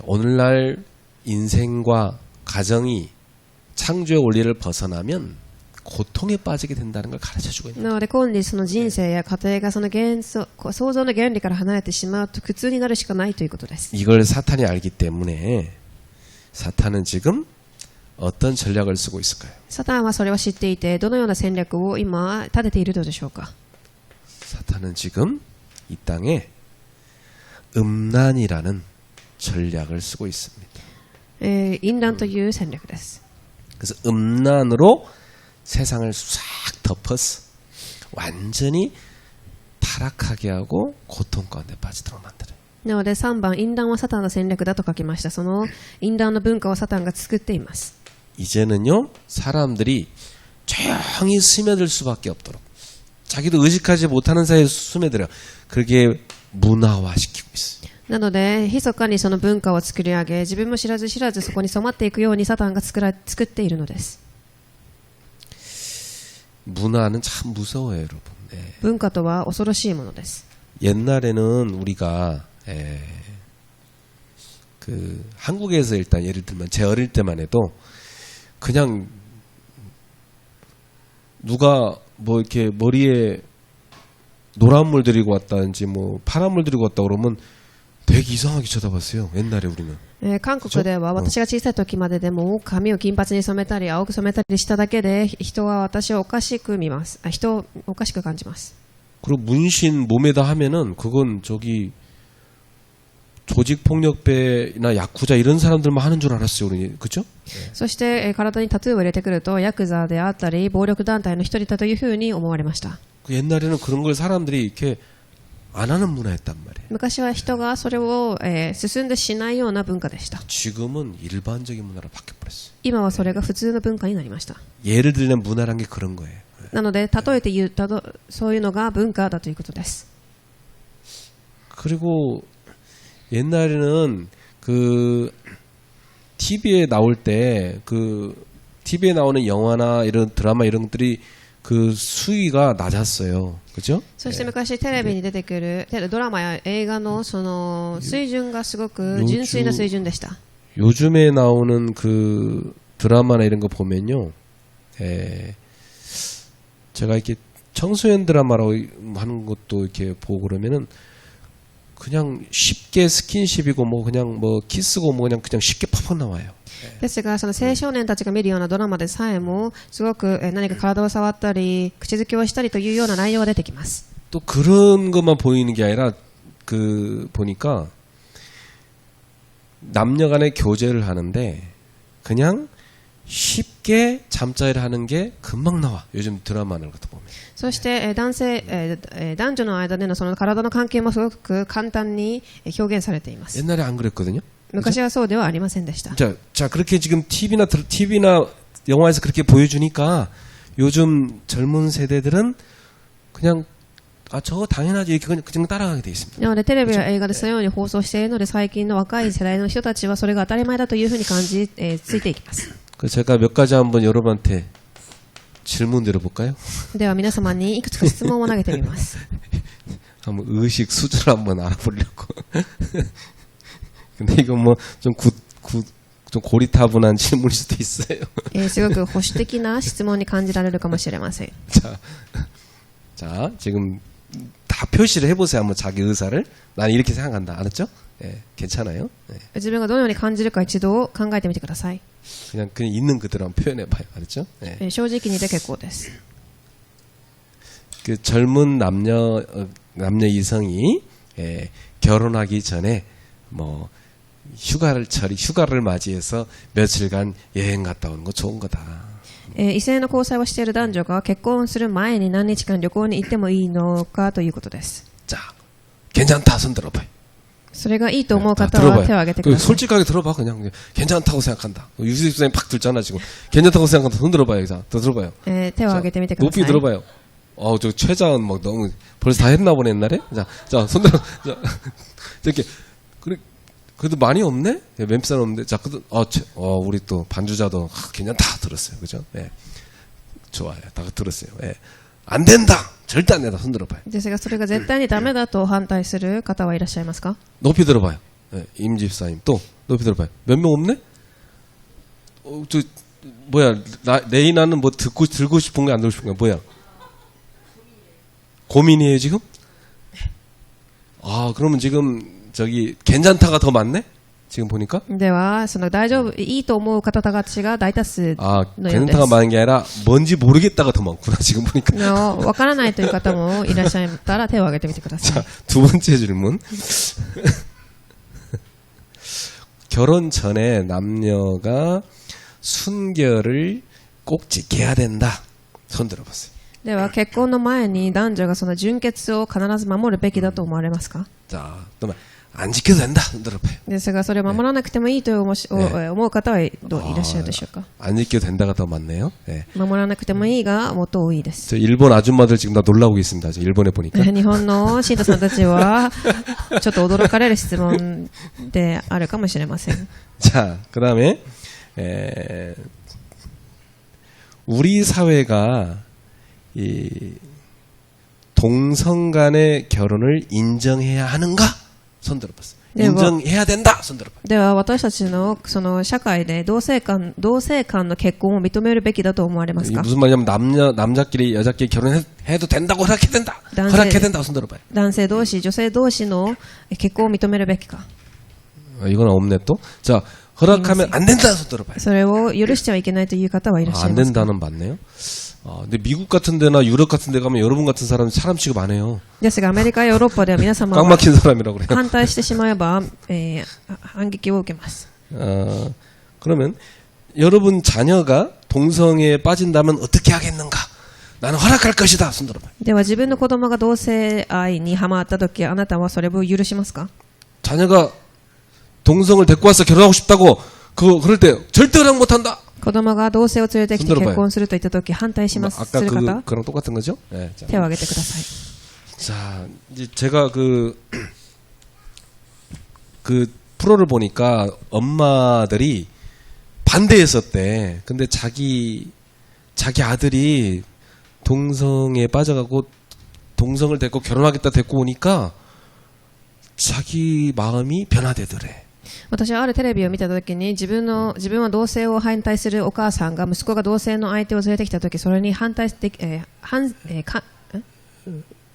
오늘날 인생과 가정이 창조의 원리를 벗어나면 고통에 빠지게 된다는 걸 가르쳐주고 있는 なので今日その人生や家庭がその創造の原理から離れてしまうと苦痛になるしかないということです。 이걸 사탄이 알기 때문에 사탄은 지금 어떤 전략을 쓰고 있을까요? サタンはそれを知っていてどのような戦略を今立てているのでしょうか。 사탄은 지금 이 땅에 음란이라는 전략을 쓰고 있습니다. 淫乱という戦略です。 그래서 음란으로 세상을 싹 덮어서 완전히 타락하게 하고 고통 가운데 빠지도록 만들어요. なので3番、淫乱はサタンの戦略だと書きました。その淫乱の文化をサタンが作っています。 이제는요 사람들이 조용히 스며들 수밖에 없도록 자기도 의식하지 못하는 사이에 스며들어 그렇게 문화화시키고 있어요. なので密かにその文化を作り上げ自分も知らず知らずそこに染まっていくようにサタンが作っているのです。 문화는 참 무서워요, 여러분. 文化とは恐ろしいものです。 옛날에는 우리가 그 한국에서 일단 예를 들면 제 어릴 때만 해도 그냥 누가 뭐 이렇게 머리에 노란 물 들이고 왔다든지 뭐 파란 물 들이고 왔다 그러면 되게 이상하게 쳐다봤어요. 옛날에 우리는. 韓国では私が小さい時まででも髪を金髪に染めたり青く染めたりしただけで人は私をおかしく見ます。人をおかしく感じます。 그리고 문신 몸에다 하면은 그건 저기 조직폭력배나 야쿠자 이런 사람들만 하는 줄 알았어요, 우리. 그죠? そして体にタトゥーを入れてくるとヤクザであったり暴力団体の一人だというふうに思われました。 그 옛날에는 그런 걸 사람들이 이렇게 안 하는 문화였단 말이에요. 昔は人がそれを、進んでしないような文化でした。 지금은 일반적인 문화로 바뀌어버렸어요. 今はそれが普通の文化になりました。 예를 들면 문화란 게 그런 거예요. なので例えて言うそういうのが文化だということです。 그리고 옛날에는 그 TV에 나올 때 그 TV에 나오는 영화나 이런 드라마 이런 것들이 그 수위가 낮았어요. 그죠? そして昔テレビに出てくるドラマや映画のその水準がすごく純粋な水準でした。 요즘에 나오는 그 드라마나 이런 거 보면요. 제가 이렇게 청소년 드라마라고 하는 것도 이렇게 보고 그러면은 그냥 쉽게 스킨십이고 뭐 그냥 뭐 키스고 뭐 그냥 쉽게 팍팍 나와요. ですがその青少年たちが見るようなドラマでさえもすごく何か体を触ったり口づけをしたりというような内容が出てきます。 또 그런 것만 보이는 게 아니라 그 보니까 남녀간의 교제를 하는데 그냥 쉽게 잠자리를 하는 게 금방 나와. 요즘 드라마를 같은 거 보면. そして男女の間でのその体の関係もすごく簡単に表現されています。 옛날에 안 그랬거든요. 昔はそうではありませんでした。 자 그렇게 지금 TV나 영화에서 그렇게 보여주니까 요즘 젊은 세대들은 그냥 아, 저거 당연하지. 이렇게 그냥 따라가게 돼 있습니다. なのでテレビや映画でそのように放送しているので最近の若い世代の人たちはそれが当たり前だというふうに感じ、ついていきます。 그 제가 몇 가지 한번 여러분한테 질문 드려볼까요? では皆様にいくつか質問を投げてみます。 한번 의식 수준을 한번 알아보려고. 근데 이건 뭐 좀 고리타분한 질문일 수도 있어요. すごく保守的な質問に感じられるかもしれません。 자, 지금 다 표시를 해보세요. 한번 자기 의사를. 난 이렇게 생각한다. 알았죠? 예, 괜찮아요. 예. 自分がどのように感じるか一度考えてみてください。 그냥 있는 그대로 한번 표현해봐요. 알았죠? 예. 正直にで結構です。 그 젊은 남녀 이성이 결혼하기 전에 뭐 휴가를 맞이해서 며칠간 여행 갔다 오는 거 좋은 거다. 異性の交際をしている男女が結婚する前に何日間旅行に行ってもいいのかということです。 자, 괜찮다 손 들어봐요. それがいいと思う方は手を挙げてください。 솔직하게 들어봐 그냥 괜찮다고 생각한다. 유수익 선생님 팍 들잖아 지금. 괜찮다고 생각한다. 손 들어봐요. 자, 더 들어봐요. 手を挙げてみてください。 높이 들어봐요. 저 최자은 막 너무 벌써 다 했나 보네 옛날에. 자, 손 들어. 자, 이렇게 그래도 많이 없네? 예, 맴살 없는데. 자, 우리 또 반주자도 괜찮다 들었어요. 그죠? 예. 좋아요. 다 들었어요. 예. 안 된다! 절대 안 된다. 손 들어봐요. ですがそれが絶対にダメだと反対する方はいらっしゃいますか？ 높이 들어봐요. 예, 임집사님 또 높이 들어봐요. 몇 명 없네? 레이나는 뭐 들고 싶은 거 안 들고 싶은 거 뭐야? 고민이에요 지금? 아, 그러면 지금 저기 괜찮다가 더 많네? 지금 보니까? ではその大丈夫いいと思う方たちが大多数 아, のようです。 괜찮다가 많은 게 아니라 뭔지 모르겠다가 더 많구나 지금 보니까. わからないという方もいらっしゃったら手を挙げてみてください。 자, 두 번째 질문. 결혼 전에 남녀가 순결을 꼭 지켜야 된다. 손 들어보세요. では結婚の前に男女がその純潔を必ず守るべきだと思われますか？ 자, 또 안 지켜도 된다. 손 들어봐요. ですがそれを守らなくてもいいと思う方はどういらっしゃるでしょうか？ 안 지켜도 된다가 더 많네요. 네. 守らなくてもいいがもっと多いです。 저 일본 아줌마들 지금 다 놀라고 있습니다. 저 일본에 보니까. 日本の信徒さんたちはちょっと驚かれる質問であるかもしれません。 자, 그다음에 우리 사회가 이 동성 간의 결혼을 인정해야 하는가? 손 들어봤어요. 인정해야 된다. 손 들어봐. では私たちのその社会で同性間の結婚を認めるべきだと思われますか？ 무슨 말이냐면 남자끼리 여자끼리 결혼해도 된다고 허락해야 된다. 허락해야 된다. 손 들어봐요. 男性同士女性同士の結婚を認めるべきか？ 이건 없네 또. 자, 허락하면 안 된다. 손 들어봐요. それを許してはいけないという方はいらっしゃい 안 ますか？ 된다는 맞네요. 근데 미국 같은 데나 유럽 같은 데 가면 여러분 같은 사람 취급 안 해요. ですがアメリカヨーロッパでは皆様 꽉 は 막힌 사람이라고 그래요. 反対してしまえば、反撃を受けます。 그러면 여러분 자녀가 동성애에 빠진다면 어떻게 하겠는가? 나는 허락할 것이다. 손 들어봐요. では自分の子供が同性愛にハマった時あなたはそれを許しますか？ 자녀가 동성을 데리고 와서 결혼하고 싶다고 그럴 때 절대 허락 못한다. 子供が同性を連れてきて結婚すると言った時反対します。 아까 する方 그랑 똑같은 거죠? 네, 자. 手を挙げてください。 자, 이제 제가 그 프로를 보니까 엄마들이 반대했었대. 근데 자기 아들이 동성에 빠져가고 동성을 데리고 결혼하겠다 데리고 오니까 자기 마음이 변화되더래. 私はあるテレビを見たときに自分は同性を反対するお母さんが息子が同性の相手を連れてきたときそれに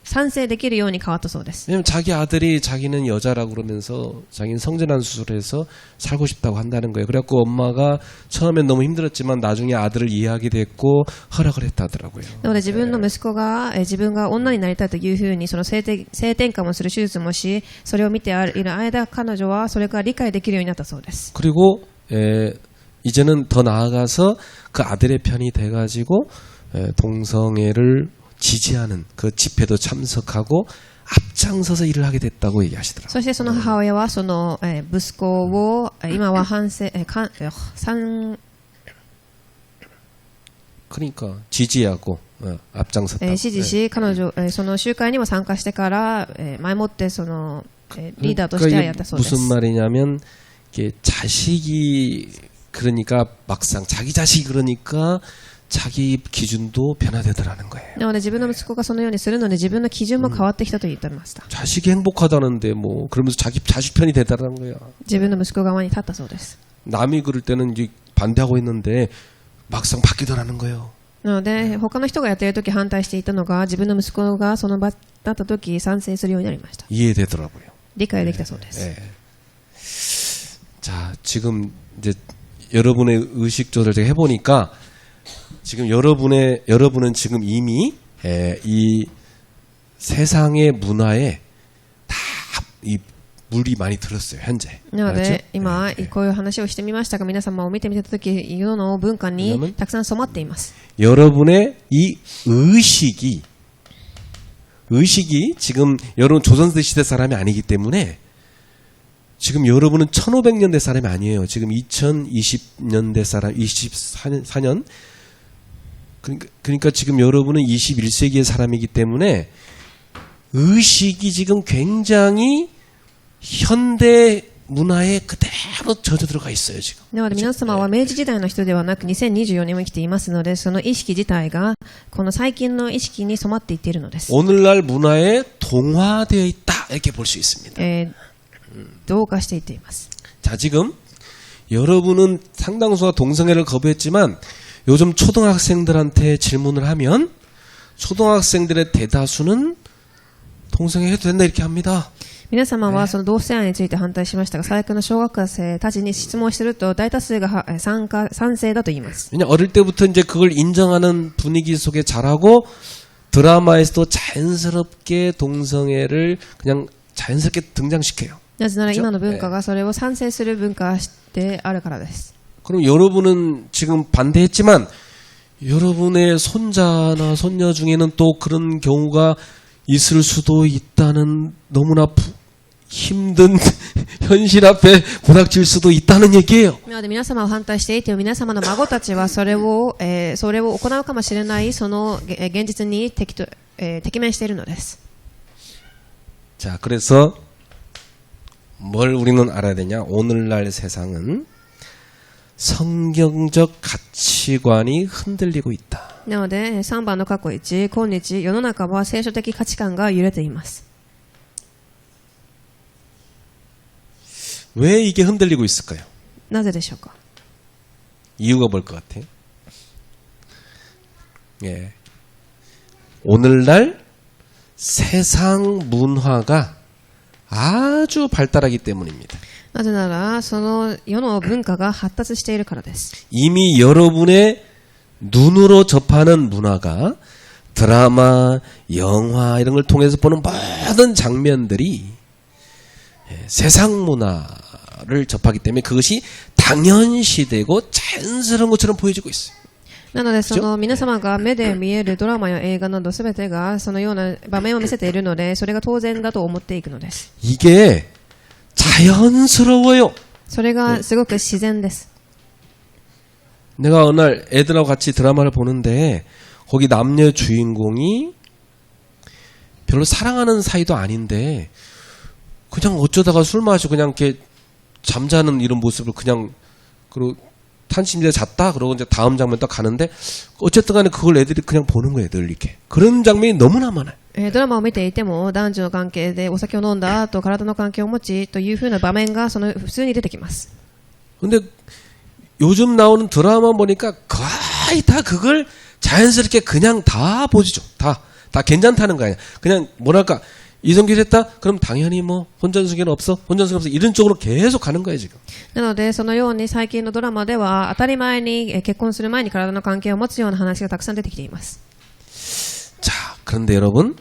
賛成できるように変わったそうです。 왜냐면 자기 아들이 자기는 여자라고 그러면서 자기는 성전환 수술해서 살고 싶다고 한다는 거예요. 그래갖고 엄마가 처음엔 너무 힘들었지만 나중에 아들을 이해하게 됐고 허락을 했다더라고요. なので自分の息子が自分が女になりたいというふうにその性転換もする手術もしそれを見ている間彼女はそれから理解できるようになったそうです。 그리고 이제는 더 나아가서 그 아들의 편이 돼가지고 동성애를 지지하는 그 집회도 참석하고 앞장서서 일을 하게 됐다고 얘기하시더라고요. そしてその母親はその息子を今は 그러니까 지지하고 앞장섰다. 支持し、彼女、その集会にも参加してから、前もってその、リーダーとしてはやったそうです。 무슨 말이냐면 이게 자식이 그러니까 막상 자기 자식이 그러니까 자기 기준도 변화되더라는 거예요. なので自分の息子がそのようにするので自分の基準も変わってきたと言ってました。 자식이 행복하다는데 뭐 그러면서 자기 자식 편이 되더라는 거야. 自分の息子側に立ったそうです。 남이 그럴 때는 이제 반대하고 있는데 막상 바뀌더라는 거예요. なので他の人がやっている時反対していたのが自分の息子がその場だった時賛成するようになりました。 이해되더라고요. 理解できたそうです。 자, 지금 이제 여러분의 의식 조절 제가 해보니까 지금 여러분은 지금 이미 이 세상의 문화에 다 이 물이 많이 들었어요, 현재. なので今こういう話をしてみましたが皆様を見てみた時世の文化にたくさん染まっています。 여러분의 이 의식이 지금 여러분 조선시대 시대 사람이 아니기 때문에 지금 여러분은 1500년대 사람이 아니에요. 지금 2020년대 사람, 24년. 그러니까 지금 여러분은 21세기의 사람이기 때문에 의식이 지금 굉장히 현대 문화에 그대로 젖어 들어가 있어요, 지금. なので皆様は明治時代の人ではなく2024年を生きていますのでその意識自体がこの最近の意識に染まっていっているのです。 오늘날 문화에 동화되어 있다 이렇게 볼 수 있습니다. 同化していっています。 자, 지금 여러분은 상당수가 동성애를 거부했지만 요즘 초등학생들한테 질문을 하면 초등학생들의 대다수는 동성애 해도 된다 이렇게 합니다. 皆様はその同性愛について反対しましたが最近の小学生たちに質問していると大多数が賛成だと言います。 왜냐 어릴 때부터 이제 그걸 인정하는 분위기 속에 자라고 드라마에서도 자연스럽게 동성애를 그냥 자연스럽게 등장시켜요. なぜなら今の文化がそれを賛成する文化であるからです。 그럼 여러분은 지금 반대했지만 여러분의 손자나 손녀 중에는 또 그런 경우가 있을 수도 있다는 너무나 힘든 현실 앞에 부닥칠 수도 있다는 얘기예요. なので皆様を反対していて皆様の孫たちはそれを行うかもしれないその現実に直面しているのです。 자, 그래서 뭘 우리는 알아야 되냐? 오늘날 세상은 성경적 가치관이 흔들리고 있다. なので3番の過去1今日世の中は聖書的価値観が揺れています。 왜 이게 흔들리고 있을까요? なぜでしょうか。 이유가 뭘 것 같아요? 예. 오늘날 세상 문화가 아주 발달하기 때문입니다. なぜならその世の文化が発達しているからです。 이미 여러분의 눈으로 접하는 문화가 드라마, 영화 이런 걸 통해서 보는 모든 장면들이 세상 문화를 접하기 때문에 그것이 당연시되고 자연스러운 것처럼 보여지고 있어요. なのでその皆様が目で見えるドラマや映画などすべてがそのような場面を見せているのでそれが当然だと思っていくのです。 이게 자연스러워요. それがすごく自然です。 내가 어느 날 애들하고 같이 드라마를 보는데 거기 남녀 주인공이 별로 사랑하는 사이도 아닌데 그냥 어쩌다가 술 마시고 그냥 이렇게 잠자는 이런 모습을 그냥 그리고 탄심지에 잤다 그러고 이제 다음 장면 딱 가는데 어쨌든 간에 그걸 애들이 그냥 보는 거예요. 늘 이렇게. 그런 장면이 너무나 많아요. ドラマを見ていても男女の関係でお酒を飲んだ後体の関係を持ちというふうな場面がその普通に出てきます。 근데 요즘 나오는 드라마 보니까 거의 다 그걸 자연스럽게 그냥 다 보지죠. 다 괜찮다는 거 아니야. 그냥 뭐랄까 이성결 했다? 그럼 당연히 뭐 혼전수결 없어? 혼전수결 없어? 이런 쪽으로 계속 가는 거예요 지금. なのでそのように最近のドラマでは当たり前に結婚する前に体の関係を持つような話がたくさん出てきています。 자, 그런데 여러분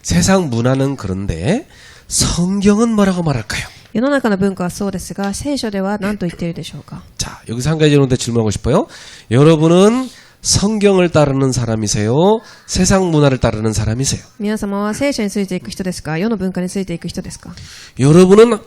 세상 문화는 그런데 성경은 뭐라고 말할까요? 世の中の文化はそうですが聖書では何と言っているでしょうか。 자, 여기서 한 가지 여러분한테 질문하고 싶어요. 여러분은 성경을 따르는 사람이세요? 세상 문화를 따르는 사람이세요? 皆様は聖書についていく人ですか世の文化についていく人ですか。 여러분은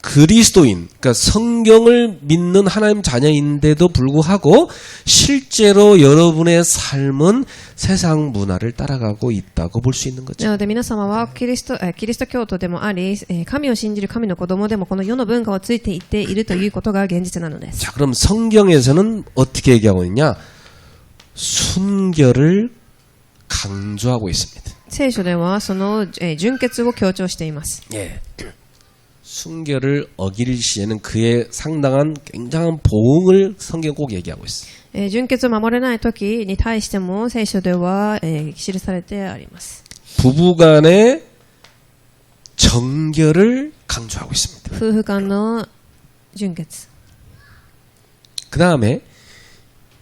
그리스도인, 그러니까 성경을 믿는 하나님 자녀인데도 불구하고 실제로 여러분의 삶은 세상 문화를 따라가고 있다고 볼 수 있는 거죠. なので皆様はキリスト教徒でもあり、神を信じる神の子供でもこの世の文化をついていっているということが現実なのです。 자, 그럼 성경에서는 어떻게 얘기하고 있냐? 순결을 강조하고 있습니다. 聖書ではその、純潔を強調しています。 예. 순결을 어길 시에는 그의 상당한 굉장한 보응을 성경 꼭 얘기하고 있어요. 純潔を守れない時に対しても聖書では、記されてあります。 부부간의 정결을 강조하고 있습니다. 夫婦間の純潔。 그 다음에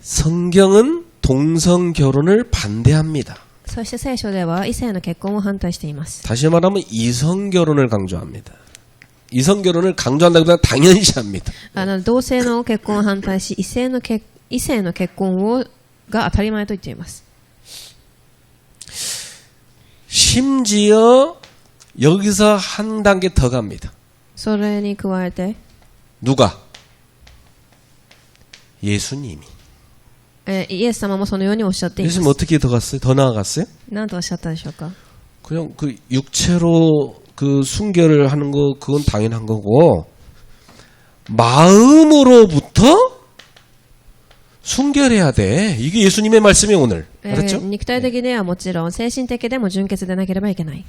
성경은 동성 결혼을 반대합니다. そして聖書では異性の結婚を反対しています。 다시 말하면 이성 결혼을 강조합니다. 이성 결혼을 강조한다기보다 당연시합니다. 同性の結婚を反対し異性の結婚が当たり前と言っています。 심지어 여기서 한 단계 더 갑니다. それに加えて 누가? 예수님이. イエス様もそのようにおっしゃっています。 예수님 어떻게 더 갔어요? 더 나아갔어요? 何とおっしゃったでしょうか。 그냥 그 육체로 그 순결을 하는 거 그건 당연한 거고 마음으로부터 순결해야 돼. 이게 예수님의 말씀이 오늘. 알았죠? 肉体的ではもちろん精神的でも純潔でなければいけない。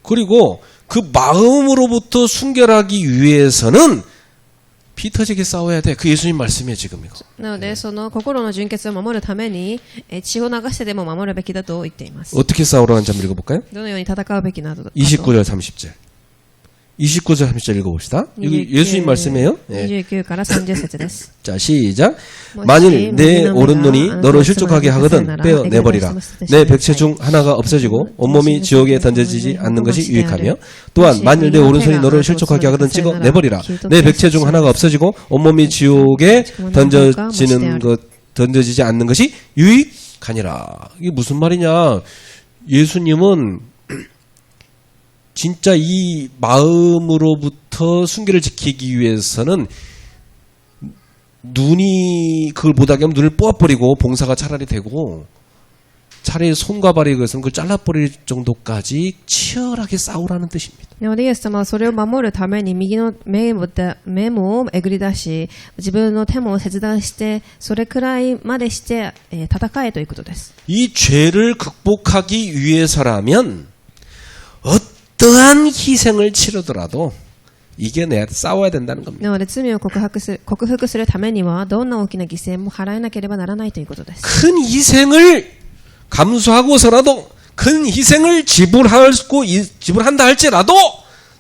그리고 그 마음으로부터 순결하기 위해서는 피 터지게 싸워야 돼. 그 예수님 말씀이에요, 지금 이거. なのでその心の純潔を守るために血を流してでも守るべきだと言っています。 어떻게 싸우라는지 한번 읽어볼까요? どのように戦うべきなどかと。 29절 30절. 29절 30절 읽어봅시다. 여기 예수님 말씀이에요. 예. 29から30節です。 자, 시작. 만일 내 오른눈이 너를 실족하게 하거든 떼어내버리라. 내 백체 중 하나가 없어지고 온몸이 지옥에 던져지지 않는 것이 유익하며 또한 만일 내 오른손이 너를 실족하게 하거든 찍어내버리라. 내 백체 중 하나가 없어지고 온몸이 지옥에 던져지지 않는 것이 유익하니라. 이게 무슨 말이냐. 예수님은 진짜 이 마음으로부터 순결을 지키기 위해서는 눈이 그걸 못하게 하면 눈을 뽑아버리고 봉사가 차라리 되고 차라리 손과 발이 그것은 그걸 잘라버릴 정도까지 치열하게 싸우라는 뜻입니다. なのでイエス様はそれを守るために右の目もえぐり出し自分の手も切断してそれくらいまでして、戦えということです。 이 죄를 극복하기 위해서라면 어떠한 희생을 치르더라도 이겨내야 싸워야 된다는 겁니다. なので罪を克服するためにはどんな大きな犠牲も払えなければならないということです。 큰 희생을 감수하고서라도 큰 희생을 지불한다 할지라도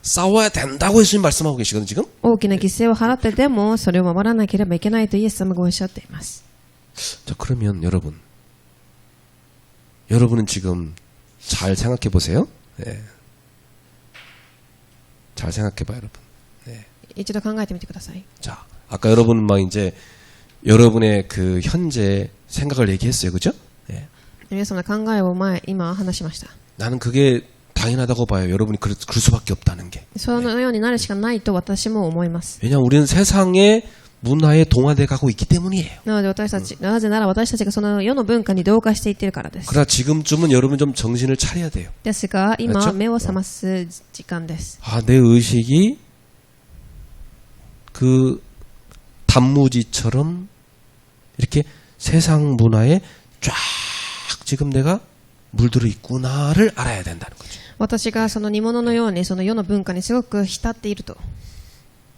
싸워야 된다고 예수님 말씀하고 계시거든요, 지금. 大きな犠牲を払ってでもそれを守らなければいけないとイエス様がおっしゃっています。 자, 그러면 여러분은 지금 잘 생각해 보세요. 네. 잘 생각해 봐요, 여러분. 네. 一度考えてみてください。 자, 아까 여러분은 막 이제 여러분의 그 현재 생각을 얘기했어요, 그죠? 네. 皆様の考えを今話しました。 나는 그게 당연하다고 봐요. 여러분이 그럴 수밖에 없다는 게. そのようになるしかないと私も思います。 왜냐하면 우리는 세상의 문화에 동화돼 가고 있기 때문이에요. なのでなぜなら私たちがその世の文化に同化していっているからです。 그러나 지금쯤은 여러분 좀 정신을 차려야 돼요. ですが今 그렇죠? 目を覚ます時間です。 아, 내 의식이 그 단무지처럼 이렇게 세상 문화에 쫙 지금 내가 물들어 있구나를 알아야 된다는 거죠. 私がその煮物のようにその世の文化にすごく浸っていると。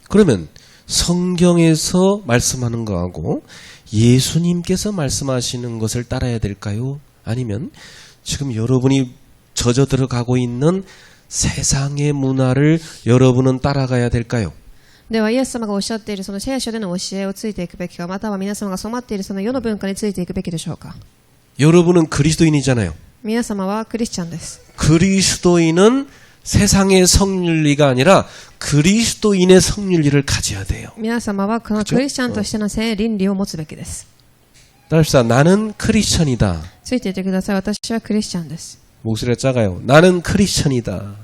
그러면 성경에서 말씀하는 거하고 예수님께서 말씀하시는 것을 따라야 될까요? 아니면 지금 여러분이 젖어 들어가고 있는 세상의 문화를 여러분은 따라가야 될까요? ではイエス様がおっしゃっているその聖書での教えをついていくべきか、または皆様が染まっているその世の文化についていくべきでしょうか。 여러분은 그리스도인이잖아요. 皆様はクリスチャンです。 그리스도인은 세상의 성윤리가 아니라 그리스도인의 성윤리를 가져야 돼요. 皆様はこのクリスチャンとしての性倫理を持つべきです。 따라합시다. 나는 크리스천이다. ついていてください。私はクリスチャンです。 목소리가 작아요. 나는 크리스천이다.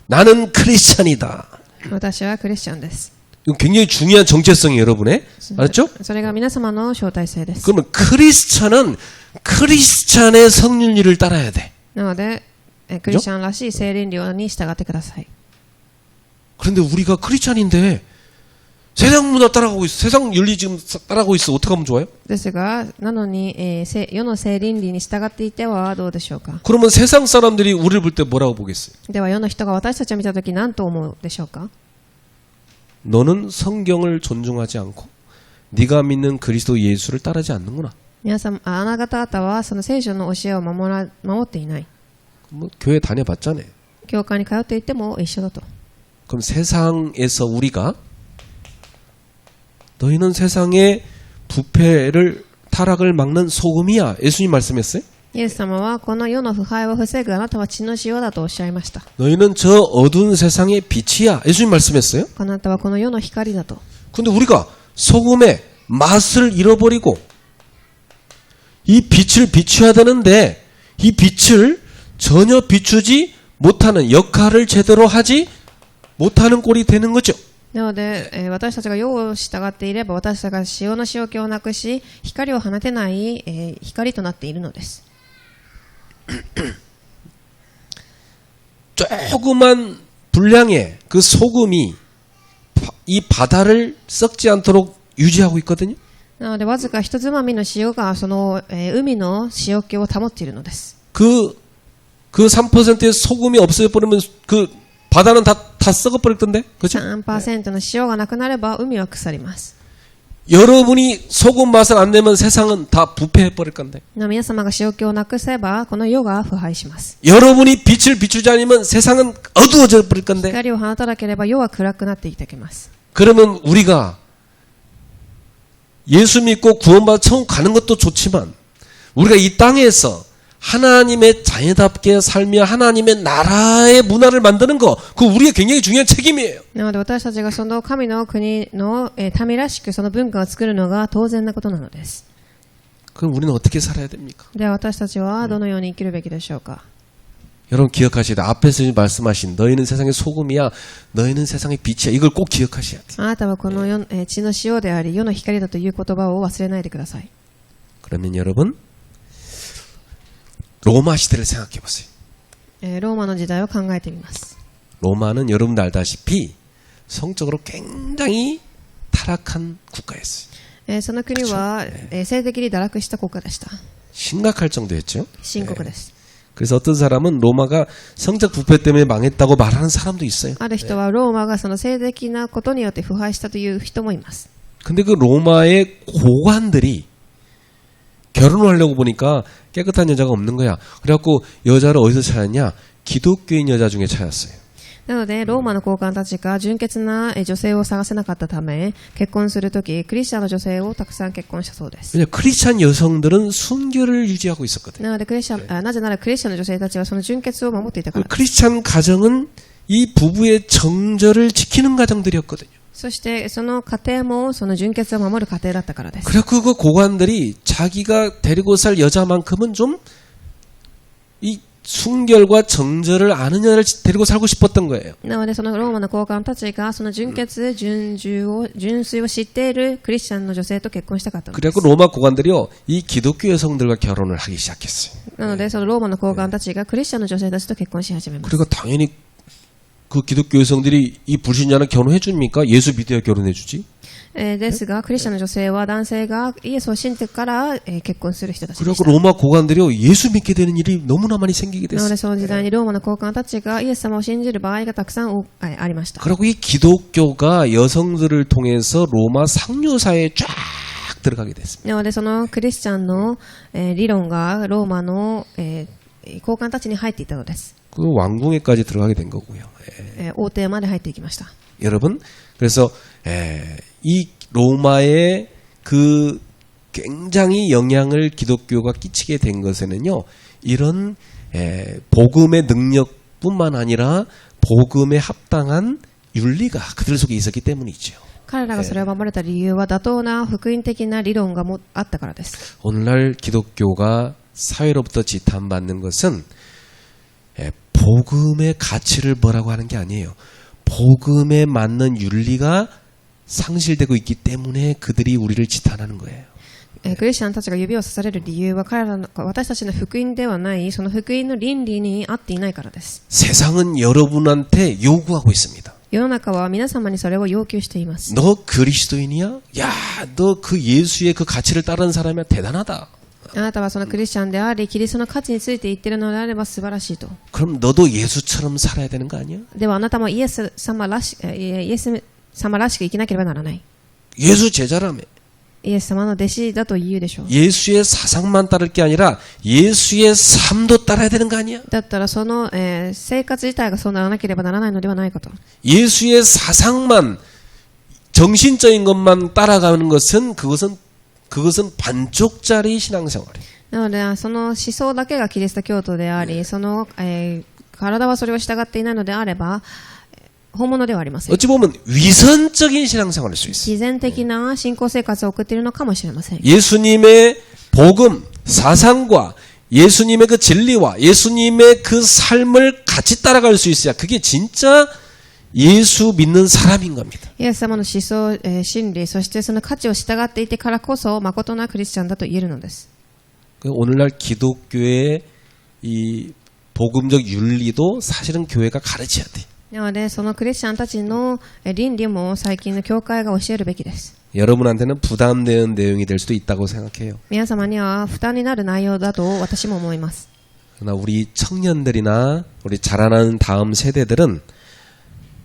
나는 크리스천이다. 私はクリスチャンです。 이건 굉장히 중요한 정체성이 여러분의. 알았죠? それが皆様の招待制です。 그러면 크리스찬은 크리스찬의 성륜리를 따라야 돼. なので、クリスチャンらしい聖倫理に従ってください。 그런데 우리가 크리스찬인데 세상 문화 따라가고 있어. 세상 윤리 지금 따라가고 있어. 어떻게 하면 좋아요? ですが、なのに、世の聖倫理に従っていてはどうでしょうか。 그러면 세상 사람들이 우리를 볼 때 뭐라고 보겠어요? では世の人が私たちを見たとき何と思うでしょうか。 너는 성경을 존중하지 않고 네가 믿는 그리스도 예수를 따르지 않는구나. 皆さん、あなた方はその聖書の教えを守っていない。 뭐 교회 다녀봤잖아요. 教会に通っていても一緒だと。 그럼 세상에서 우리가 너희는 세상의 부패를 타락을 막는 소금이야. 예수님 말씀했어요. イエス様はこの世の腐敗を防ぐあなたは血の塩だとおっしゃいました。 너희는 저 어두운 세상의 빛이야. 예수님 말씀했어요. あなたはこの世の光だと。 근데 우리가 소금의 맛을 잃어버리고 이 빛을 비춰야 되는데 이 빛을 전혀 비추지 못하는 역할을 제대로 하지 못하는 꼴이 되는 거죠. なので、私たちが世を従っていれば私たちが塩の塩気をなくし光を放てない、光となっているのです。 조그만 분량의 그 소금이 이 바다를 썩지 않도록 유지하고 있거든요. なのでわずか一つまみの塩がその、海の塩気を保っているのです。 그 3%의 소금이 없어져버리면 그 바다는 다 썩어버릴 건데, 그죠? 3% の塩がなくなれば海は腐ります。 여러분이 소금 맛을 안 내면 세상은 다 부패해버릴 건데. 皆様が塩気をなくせばこの世が腐敗します。 여러분이 빛을 비추지 않으면 세상은 어두워져 버릴 건데. 光を放たなければ世は暗くなっていただけます。 그러면 우리가 예수 믿고 구원받아 천국 가는 것도 좋지만 우리가 이 땅에서 하나님의 자녀답게 살며 하나님의 나라의 문화를 만드는 거, 그거 우리의 굉장히 중요한 책임이에요. なので私たちがその神の国の民らしくその文化を作るのが当然なことなのです。 그럼 우리는 어떻게 살아야 됩니까? では私たちはどのように生きるべきでしょうか。 여러분 기억하시다. 앞에서 말씀하신 너희는 세상의 소금이야, 너희는 세상의 빛이야. 이걸 꼭 기억하셔야 돼요. あなたはこの世、地の塩であり世の光だという言葉を忘れないでください。 그러면 여러분 로마 시대를 생각해 보세요. ローマの時代を考えてみます。 로마는 여러분도 알다시피 성적으로 굉장히 타락한 국가였어요. その国は、性的に堕落した国家でした。 심각할 정도였죠. 深刻です。 그래서 어떤 사람은 로마가 성적 부패 때문에 망했다고 말하는 사람도 있어요. ある人はローマがその性的なことによって腐敗したという人もいます。 근데 그 로마의 고관들이 결혼을 하려고 보니까 깨끗한 여자가 없는 거야. 그래갖고 여자를 어디서 찾았냐? 기독교인 여자 중에 찾았어요. なのでローマの高官たちが純潔な女性を探せなかったため結婚するときクリスチャンの女性をたくさん結婚したそうです。 왜냐 크리스찬 여성들은 순결을 유지하고 있었거든요. なのでなぜならクリスチャンの女性たちはその純潔を守っていたからです。 크리스찬 가정은 이 부부의 정절을 지키는 가정들이었거든요. そしてその家庭もその純潔を守る家庭だったからです。 그래서 그 고관들이 자기가 데리고 살 여자만큼은 좀 이 순결과 정절을 아는 여자를 데리고 살고 싶었던 거예요. なのでそのローマの高官たちがその純潔純粋を知っているクリスチャンの女性と結婚したかったのです。 그래서 로마 고관들이요 이 기독교 여성들과 결혼을 하기 시작했어요. なのでそのローマの高官たちがクリスチャンの女性たちと結婚し始めます。 그리고 당연히 그 기독교 여성들이 이 불신자는 결혼해 줍니까? 예수 믿어야 결혼해 주지. ですがクリスチャンの女性は男性がイエスを信じてから、結婚する人たちでし 그리고 た。 로마 고관들이요 예수 믿게 되는 일이 너무나 많이 생기게 なの 됐어요. でその時代にローマの高官たちがイエス様を信じる場合がたくさんありました。 그리고 이 기독교가 여성들을 통해서 로마 상류사회에 쫙 들어가게 됐습니다. なのでそのクリスチャンの、理論がローマの、高官たちに入っていたのです。 그 왕궁에까지 들어가게 된 거고요.王帝まで入っていきました。 여러분, 그래서 이 로마의 그 굉장히 영향을 기독교가 끼치게 된 것에는요, 이런 복음의 능력뿐만 아니라 복음에 합당한 윤리가 그들 속에 있었기 때문이죠. 彼らがそれを守れた理由は妥当な福音的な理論があったからです。 오늘날 기독교가 사회로부터 지탄받는 것은 복음의 가치를 뭐라고 하는 게 아니에요. 복음에 맞는 윤리가 상실되고 있기 때문에 그들이 우리를 지탄하는 거예요. クリスチャンたちが指を刺される理由は彼らの私たちの福音ではないその福音の倫理に合っていないからです。 세상은 여러분한테 요구하고 있습니다. 世の中は皆様にそれを要求しています。 너 그리스도인이야? 야, 너 그 예수의 그 가치를 따르는 사람이야 대단하다. あなたはそのクリスチャンでありキリストの価値について言っているのであれば素晴らしいと。 그럼 너도 예수처럼 살아야 되는 거 아니야? ではあなたもイエス様らしく生きなければならない。 예수 제자라며. イエス様の弟子だと言うでしょう。 예수의 사상만 따를 게 아니라 예수의 삶도 따라야 되는 거 아니야? だったらその、生活自体がそうならなければならないのではないかと。 예수의 사상만 정신적인 것만 따라가는 것은 그것은 반쪽짜리 신앙생활이에요. なのでその思想だけがキリスト教徒であり、その、体はそれを従っていないのであれば本物ではありません。 어찌 보면 위선적인 신앙생활일 수 있어요. 自然的な信仰生活を送っているのかもしれません。 예수님의 복음, 사상과 예수님의 그 진리와 예수님의 그 삶을 같이 따라갈 수 있어야 그게 진짜 예수 믿는 사람인 겁니다. イエス様の思想、真理、そしてその価値を従っていてからこそ誠なクリスチャンだと言えるのです。 오늘날 기독교의 이 복음적 윤리도 사실은 교회가 가르쳐야 돼. なのでそのクリスチャンたちの倫理も最近の教会が教えるべきです。 여러분한테는 부담되는 내용이 될 수도 있다고 생각해요. 皆様には負担になる内容だと私も思います。 그러나 우리 청년들이나 우리 자라나는 다음 세대들은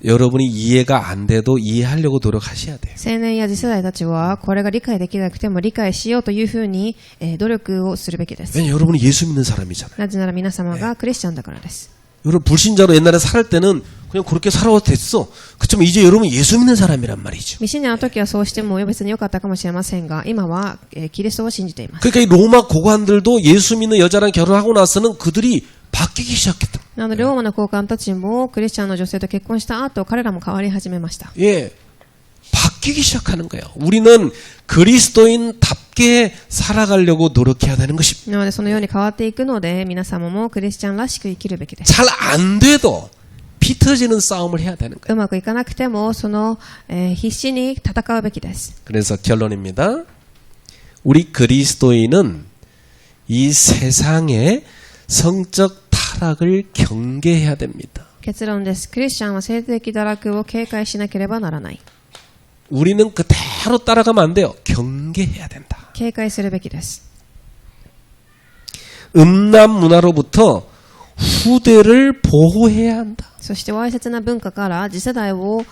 여러분이 이해가 안 돼도 이해하려고 노력하셔야 돼요. 青年や次世代たちはこれが理解できなくても理解しようというふうに努力をするべきです。 왜냐면 여러분이 예수 믿는 사람이잖아요. なぜなら皆様がクリスチャンだからです。 여러분 불신자로 옛날에 살 때는 그냥 그렇게 살아도 됐어. 그렇지만 이제 여러분 예수 믿는 사람이란 말이죠. 未信者の時はそうしても別に良かったかもしれませんが、今はキリストを信じています。 그러니까 이 로마 고관들도 예수 믿는 여자랑 결혼하고 나서는 그들이 바뀌기 시작했다. なのでローマの高官たちもクリスチャンの女性と結婚した後、彼らも変わり始めました。 예, 바뀌기 시작하는 거예요. 우리는 그리스도인답게 살아가려고 노력해야 되는 것입니다. なのでそのように変わっていくので、皆様もクリスチャンらしく生きるべきです。 잘 안 돼도 피 터지는 싸움을 해야 되는 거예요. うまくいかなくてもその、必死に戦うべきです。 그래서 결론입니다. 우리 그리스도인은 이 세상의 성적 타락을 경계해야 됩니다. 結論です。クリスチャンは性的堕落を警戒しなければならない。 우리는 그대로 따라가면 안 돼요. 경계해야 된다. 警戒するべきです。 음란 문화로부터 후대를 보호해야 한다. そしてわいせつな文化から次世代を、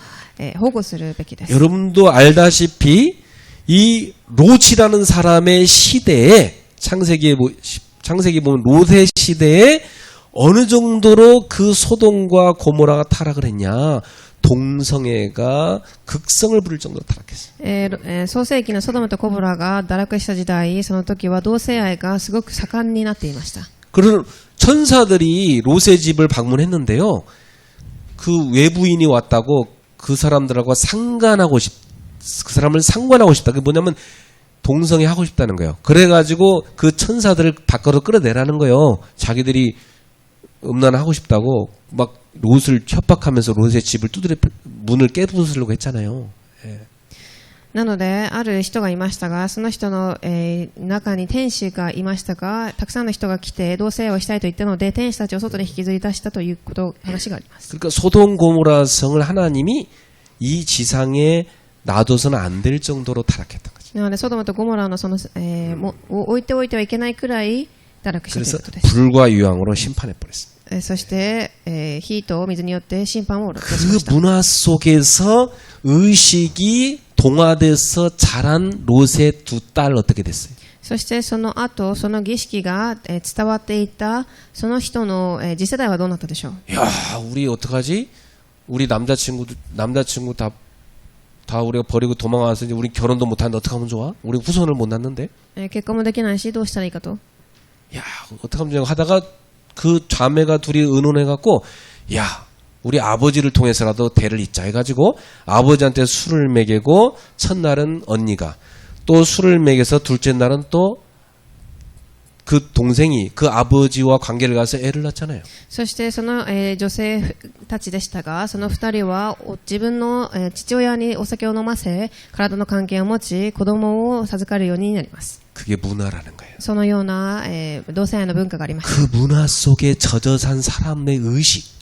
保護するべきです。 여러분도 알다시피 이 롯이라는 사람의 시대에 창세기 보면 롯의 시대에 어느 정도로 그 소돔과 고모라가 타락을 했냐. 동성애가 극성을 부릴 정도로 타락했어요. 創世記のソドムとコボラが堕落した時代、その時は同性愛がすごく盛んになっていました。 그런 천사들이 롯의 집을 방문했는데요. 그 외부인이 왔다고 그 사람들하고 그 사람을 상관하고 싶다. 그게 뭐냐면 동성애 하고 싶다는 거예요. 그래가지고 그 천사들을 밖으로 끌어내라는 거예요. 자기들이 음란하고 싶다고 막 롯을 협박하면서 롯의 집을 문을 깨부수려고 했잖아요. 예. なのである人がいましたが、その人の、中に天使がいましたが、たくさんの人が来て同棲をしたいと言ったので、天使たちを外に引きずり出したという話があります。 그러니까 소돔 고모라 성을 하나님이 이 지상에 놔둬서는 안 될 정도로 타락했던 거죠. なのでソドムとゴモラのその、置いておいてはいけないくらい堕落したということです。 불과 유황으로 심판해 버렸습니다. そして、火と水によって審判を下しました。 그 문화 속에서 의식이 동화돼서 자란 롯의 두 딸 어떻게 됐어요? そしてその後、その儀式が、伝わっていたその人の、次世代はどうなったでしょう。 야, 우리 어떡하지? 우리 남자친구 다 우리가 버리고 도망가서 이제 우리 결혼도 못하는데 어떡하면 좋아? 우리 후손을 못 낳는데? 結婚もできないし、どうしたらいいかと。 야, 어떡하면 좋아? 하다가 그 자매가 둘이 의논해갖고, 야, 우리 아버지를 통해서라도 대를 잇자 해가지고 아버지한테 술을 먹이고 첫날은 언니가 또 술을 먹여서 둘째 날은 또 그 동생이 그 아버지와 관계를 가서 애를 낳잖아요. そしてその、女性たちでしたが、その二人は自分の、父親にお酒を飲ませ、体の関係を持ち、子供を授かるようになります。 그게 문화라는 거예요. そのような、同性愛の文化がありました。 그 문화 속에 젖어 산 사람의 의식.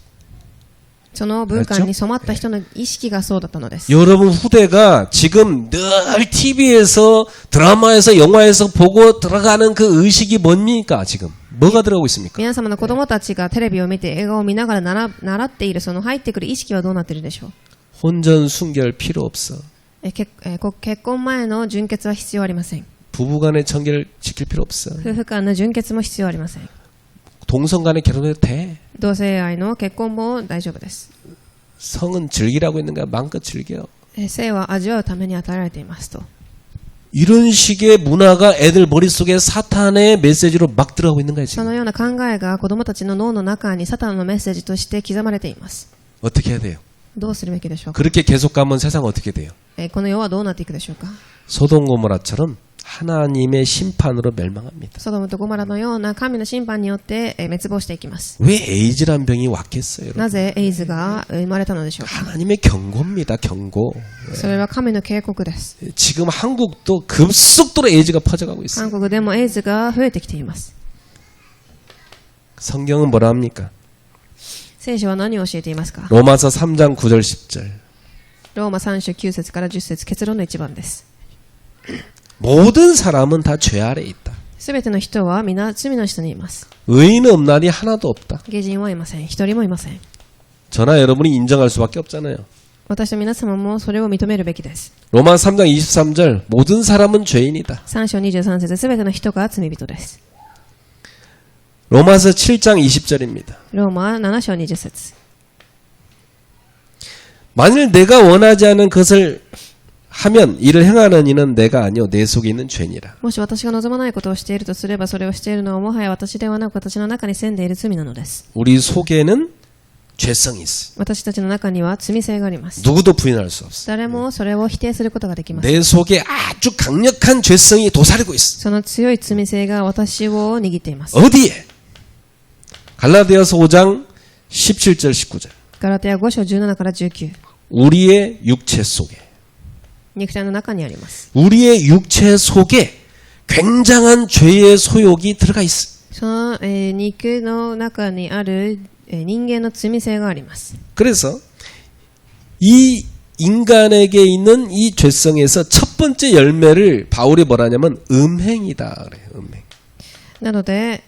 その文化に染まった人の意識がそうだったのです。 여러분 후대가 지금 늘 TV에서 드라마에서 영화에서 보고 들어가는 그 의식이 뭡니까? 지금 뭐가 들어가고 있습니까? 皆様の子供たちがテレビを見て映画を見ながら習っているその入ってくる意識はどうなっているでしょう。 혼전 순결 필요 없어. 結婚前の純潔は必要ありません。 부부간의 청결 지킬 필요 없어. 夫婦間の純潔も必要ありません。 동성간에 결혼해도 돼. 同性愛の結婚も大丈夫です。 성은 즐기라고 있는 거야. 마음껏 즐겨. 性は味わうために与えられていますと。 이런 식의 문화가 애들 머릿속에 사탄의 메시지로 막 들어가고 있는 거야 そ 지금. のような考えが子供たちの脳の中にサタンのメッセージとして刻まれています。 어떻게 해야 돼요? どうするべきでしょうか。 그렇게 계속 가면 세상 어떻게 돼요? この世はどうなっていくでしょうか。 소돔 고모라처럼 하나님의 심판으로 멸망합니다. ソドムとゴモラのような神の審判によって滅亡していきます。 왜 에이즈란 병이 왔겠어요? 여러분? なぜエイズが生まれたのでしょうか。 하나님의 경고입니다. 경고. それは神の警告です。 지금 한국도 급속도로 에이즈가 퍼져가고 있어요. 韓国でもエイズが増えてきています。 성경은 뭐라 합니까? 聖書は何を教えていますか。 로마서 3장 9절 10절. ローマ3章9節から10節結論の一番です。 모든 사람은 다 죄 아래 있다. すべての人は皆罪の下にいます。 의인은 없나니 하나도 없다. 義人はいません。一人もいません。 저나 여러분이 인정할 수밖에 없잖아요. 私と皆様もそれを認めるべきです。 로마 3장 23절 모든 사람은 죄인이다. 3章23節すべての人が罪人です。 로마서 7장 20절입니다. ローマ7章20節 만일 내가 원하지 않은 것을 하면 이를 행하는 이는 내가 아니요 내 속에 있는 죄니라. もし私が望まないことをしているとすれば、それをしているのはもはや私ではなく私の中に住んでいる罪なのです。 우리 속에는 죄성이 있어. 私たちの中には罪性があります。 누구도 부인할 수 없어. 誰もそれを否定することができます。 내 속에 아주 강력한 죄성이 도사리고 있어. その強い罪性が私を握っています。 어디에? 갈라디아서 5장 17절 19절. ガラテヤ5章17から19。 우리의 육체 속에. 肉体の中にあります。 우리의 육체 속에 굉장한 죄의 소욕이 들어가 있어. その、肉の中にある、人間の罪性があります。 그래서 이 인간에게 있는 이 죄성에서 첫 번째 열매를 바울이 뭐라냐면 음행이다 그래. 음행. なので、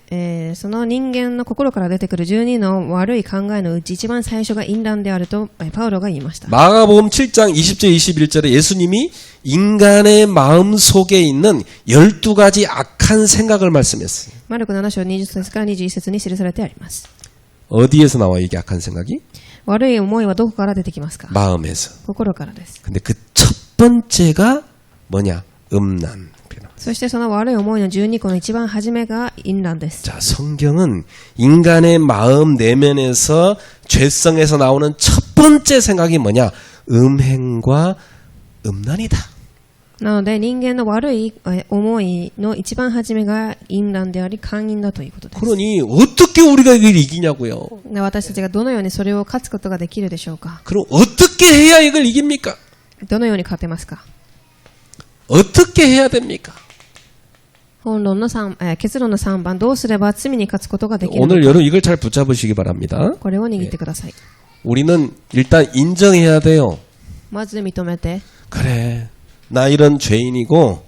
その人間の心から出てくる12の悪い考えのうち一番最初が淫乱であるとパウロが言いました。 마가복음 7장 20절 21절에 예수님이 인간의 마음 속에 있는 12가지 악한 생각을 말씀했어요. マルコ7章20節から21節に記されてあります。 어디에서 나와 이게 악한 생각이? 悪い思いはどこから出てきますか。 마음에서. 心からです。 근데 그 첫 번째가 뭐냐? 음란. そしてその悪い思いの12個の一番初めが淫乱です。 자, 성경은 인간의 마음 내면에서 죄성에서 나오는 첫 번째 생각이 뭐냐? 음행과 음란이다. なので人間の悪い思いの一番初めが淫乱であり姦淫だということです。 그러니 어떻게 우리가 이걸 이기냐고요? 私たちがどのようにそれを勝つことができるでしょうか。 그럼 어떻게 해야 이걸 이깁니까? どのように勝てますか。 어떻게 해야 됩니까? 本論の結論の3番、どうすれば罪に勝つことができるのか。 오늘 여러분 이걸 잘 붙잡으시기 바랍니다. これを握ってください。 우리는 일단 인정해야 돼요. まず認めて、 그래, 나 이런 죄인이고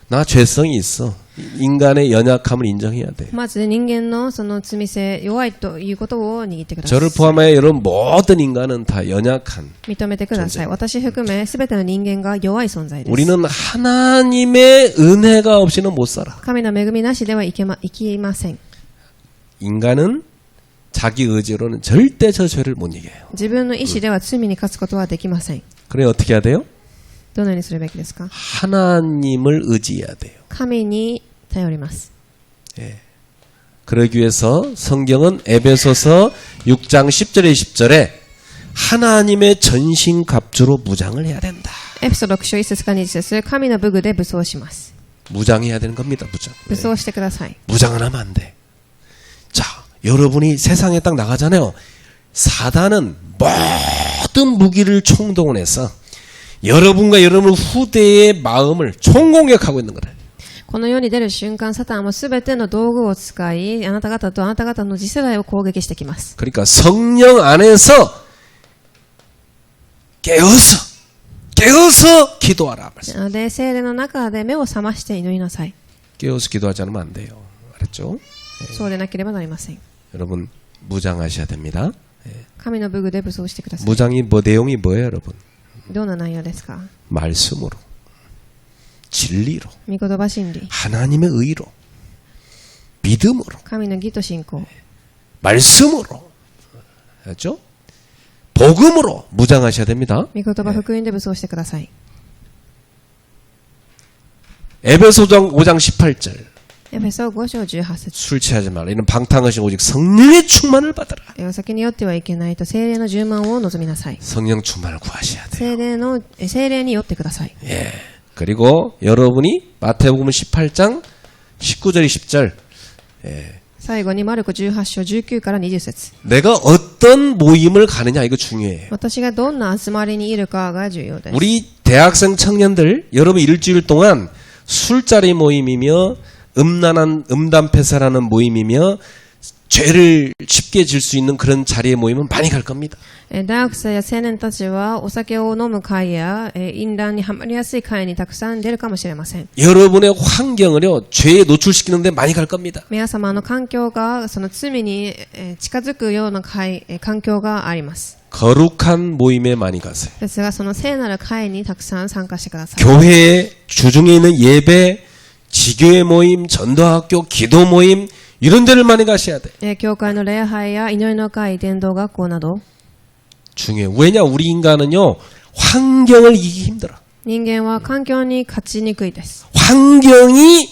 나 죄성이 있어. 인간의 연약함을 인정해야 돼. まず人間のその罪性、弱いということを握ってください。 저를 포함하여 여러분 모든 인간은 다 연약한. 認めてください。私含めすべての人間が弱い存在です。 우리는 하나님의 은혜가 없이는 못 살아. 神の恵みなしでは生きません。 인간은 자기 의지로는 절대 저 죄를 못 이겨요. 自分の意志では罪に勝つことはできません。 그래 어떻게 해야 돼요? どのようにするべきですか。 하나님을 의지해야 돼요. 神に頼ります。 그러기 위해서 성경은 에베소서 6장 10절에 20절에 하나님의 전신갑주로 무장을 해야 된다. エペソ6章1節から20節、神の武具で武装します。 무장해야 되는 겁니다. 무장. 武装してください。 무장을 하면 안 돼. 자, 여러분이 세상에 딱 나가잖아요. 사단은 모든 무기를 총동원해서 여러분과 여러분 후대의 마음을 총공격하고 있는 거다. この世に出る瞬間、サタンはすべての道具を使い、あなた方とあなた方の次世代を攻撃してきます。 그러니까 성령 안에서 깨어서 기도하라. なので、聖霊の中で目を覚まして祈りなさい。 깨어서 기도하지 않으면 안 돼요. 알았죠? そうでなければなりません。 여러분 무장하셔야 됩니다. 神の武具で武装してください。 무장이 내용이 뭐예요, 여러분? どんな内容ですか？ 말씀으로, 진리로, 御言葉真理、 하나님의 의로, 믿음으로, 神の義と信仰、 말씀으로, 알았죠? 복음으로 무장하셔야 됩니다. 御言葉福音で武装してください。 에베소서 5장 18절. エフェソ5章18節。 술 취하지 말라. 이는 방탕하신 오직 성령의 충만을 받으라. お酒によってはいけないと聖霊の充満を望みなさい。 성령 충만을 구하셔야 돼요. 聖霊によってください。 예. 그리고 여러분이 마태복음 18장 19절 20절. 예. 最後にマルコ18章19から20節。 내가 어떤 모임을 가느냐 이거 중요해요. 私がどんな集まりにいるかが重要です。 우리 대학생 청년들 여러분 일주일 동안 술자리 모임이며 음담패사라는 모임이며 죄를 쉽게 질 수 있는 그런 자리에 모이면 많이 갈 겁니다. 大学生や青年たちはお酒を飲む会や淫乱にはまりやすい会にたくさん出るかもしれません。 여러분의 환경을요 죄에 노출시키는데 많이 갈 겁니다. 皆様の環境がその罪に近づくような環境があります。 거룩한 모임에 많이 가세요. ですがその聖なる会にたくさん参加してください。 교회에 주중에 있는 예배, 지교회 모임, 전도학교, 기도 모임 이런 데를 많이 가셔야 돼. 教会の礼拝や祈りの会、伝道学校など 중요해요. 왜냐 우리 인간은요 환경을 이기기 힘들어. 人間は環境に勝ちにくいです。 환경이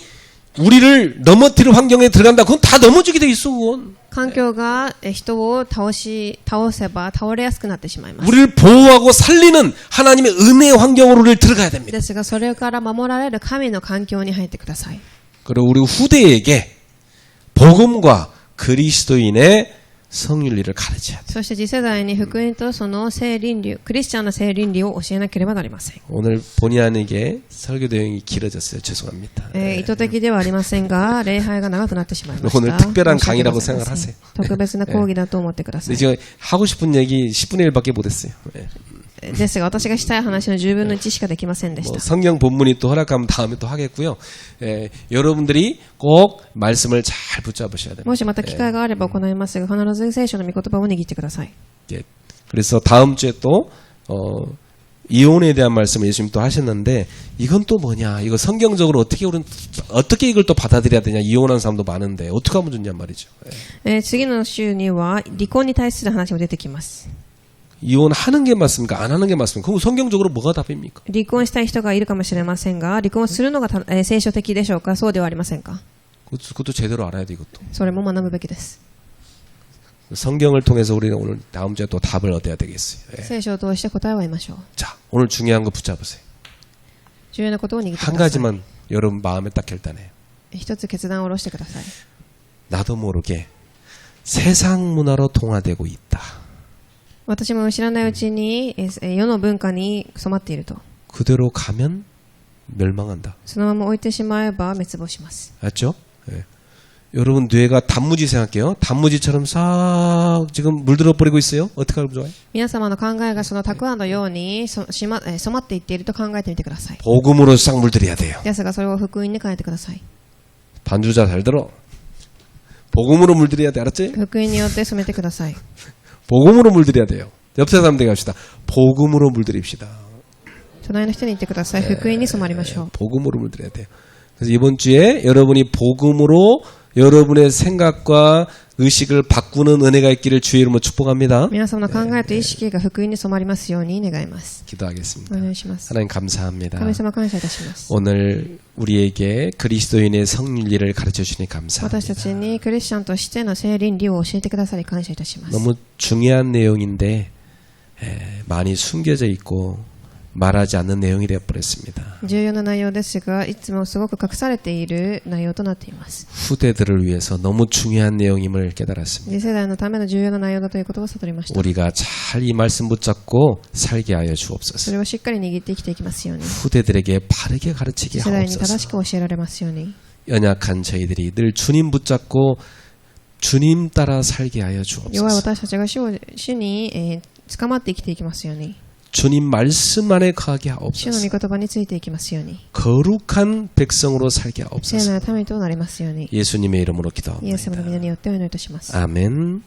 우리를 넘어뜨릴 환경에 들어간다. 그건 다 넘어지게 돼 있어. 그건. 環境が人を倒せば倒れやすくなってしまいます。 우리를 보호하고 살리는 하나님의 은혜의 환경으로 우리를 들어가야 됩니다. ですがそれから守られる神の環境に入ってください。 그리고 우리 후대에게 복음과 그리스도인의 성윤리를 가르쳐야 돼. そして次世代に福音とその聖倫理、クリスチャンの聖倫理を教えなければなりません。 오늘 본의 아니게 설교 내용이 길어졌어요. 죄송합니다. 意図的ではありませんが、礼拝が長くなってしまいました。 오늘 특별한 申し訳ご 강의라고 ざいません 생각하세요. 特別な講義だと思ってくださ 근데 い。 지금 하고 싶은 얘기 10분의 1밖에 못했어요. 예. ですが、私がしたい話の10分の1しかできませんでし 뭐 た。 성경 본문이 또 허락하면 다음에 또 하겠고요. 예, 여러분들이 꼭 말씀을 잘 붙잡으셔야 됩니다. もしまた機会があれば行いますが、必ず聖書の御言葉を握ってください。 예. 그래서 다음 주에 또 이혼에 대한 말씀을 예수님 또 하셨는데 이건 또 뭐냐? 이거 성경적으로 어떻게 이걸 또 받아들여야 되냐? 이혼한 사람도 많은데 어떻게 하면 좋냐 말이죠. 예. 次の週には離婚に対する話も出てきます。 이혼하는 게 맞습니까? 안 하는 게 맞습니까? 그럼 성경적으로 뭐가 답입니까? 離婚したい人がいるかもしれませんが、離婚するのが聖書的でしょうか？そうではありませんか？ 그것도 제대로 알아야 돼 이것도. それも学ぶべきです。 성경을 통해서 우리는 오늘 다음 주에 또 답을 얻어야 되겠어요. 예. 聖書を通して答えを得ましょう。 자, 오늘 중요한 거 붙잡으세요. 重要なことを握ってく 한 ださい。 가지만 여러분 마음에 딱 결단해요. 一つ決断を下ろしてください。 나도 모르게 세상 문화로 동화되고 있다. 私も知らないうちに世の文化に染まっていると。 그대로 가면 멸망한다. そのまま置いてしまえば滅亡します。 알죠? 예. 여러분 뇌가 단무지 생각해요. 단무지처럼 싹 지금 물들어 버리고 있어요. 어떻게 하면 좋아요? 皆様の考えがそのたくあんのように染まっていっていると考えてみてください。 복음으로 싹 물들여야 돼요. ですがそれを福音に変えてください。 반주자 잘 들어. 복음으로 물들여야 돼. 알았지? 福音によって染めてください。 복음으로 물들여야 돼요. 옆 사람들에게 합시다. 복음으로 물들입시다. 隣の人に言ってください。福音に染まりましょう。 복음으로 물들여야 돼요. 그래서 이번 주에 여러분이 복음으로 여러분의 생각과 의식을 바꾸는 은혜가 있기를 주의 이름으로 축복합니다. 皆様の考えと意識が福音に染まりますように願います。 기도하겠습니다. お願いします。 하나님 감사합니다. 神様感謝いたします。 오늘 우리에게 그리스도인의 성윤리를 가르쳐 주시니 私 감사합니다. たちにクリスチャンとしての聖倫理を教えてくださり感謝いたします。 너무 중요한 내용인데 많이 숨겨져 있고 말하지 않는 내용이 되어버렸습니다. 重要な内容ですが、いつもすごく隠されている内容となっています。 후대들을 위해서 너무 중요한 내용임을 깨달았습니다. 次世代のための重要な内容だということを悟りました。 우리가 잘 이 말씀 붙잡고 살게 하여 そ 주옵소서. れをしっかり握って生きていきますように。 후대들에게 바르게 가르치게 世代に正し 하옵소서. く教えられますように。 연약한 저희들이 늘 주님 붙잡고 주님 따라 살게 하여 弱い 주옵소서. 私たちが主に、捕まって生きていきますように。 주님 말씀 안에 거하게 主の 하옵소서. 御言葉についていきますように。 거룩한 백성으로 살게 聖 하옵소서. なる民となりますように。 예수님의 이름으로 イエス様の 기도합니다. 皆によってお祈りいたします。 아멘.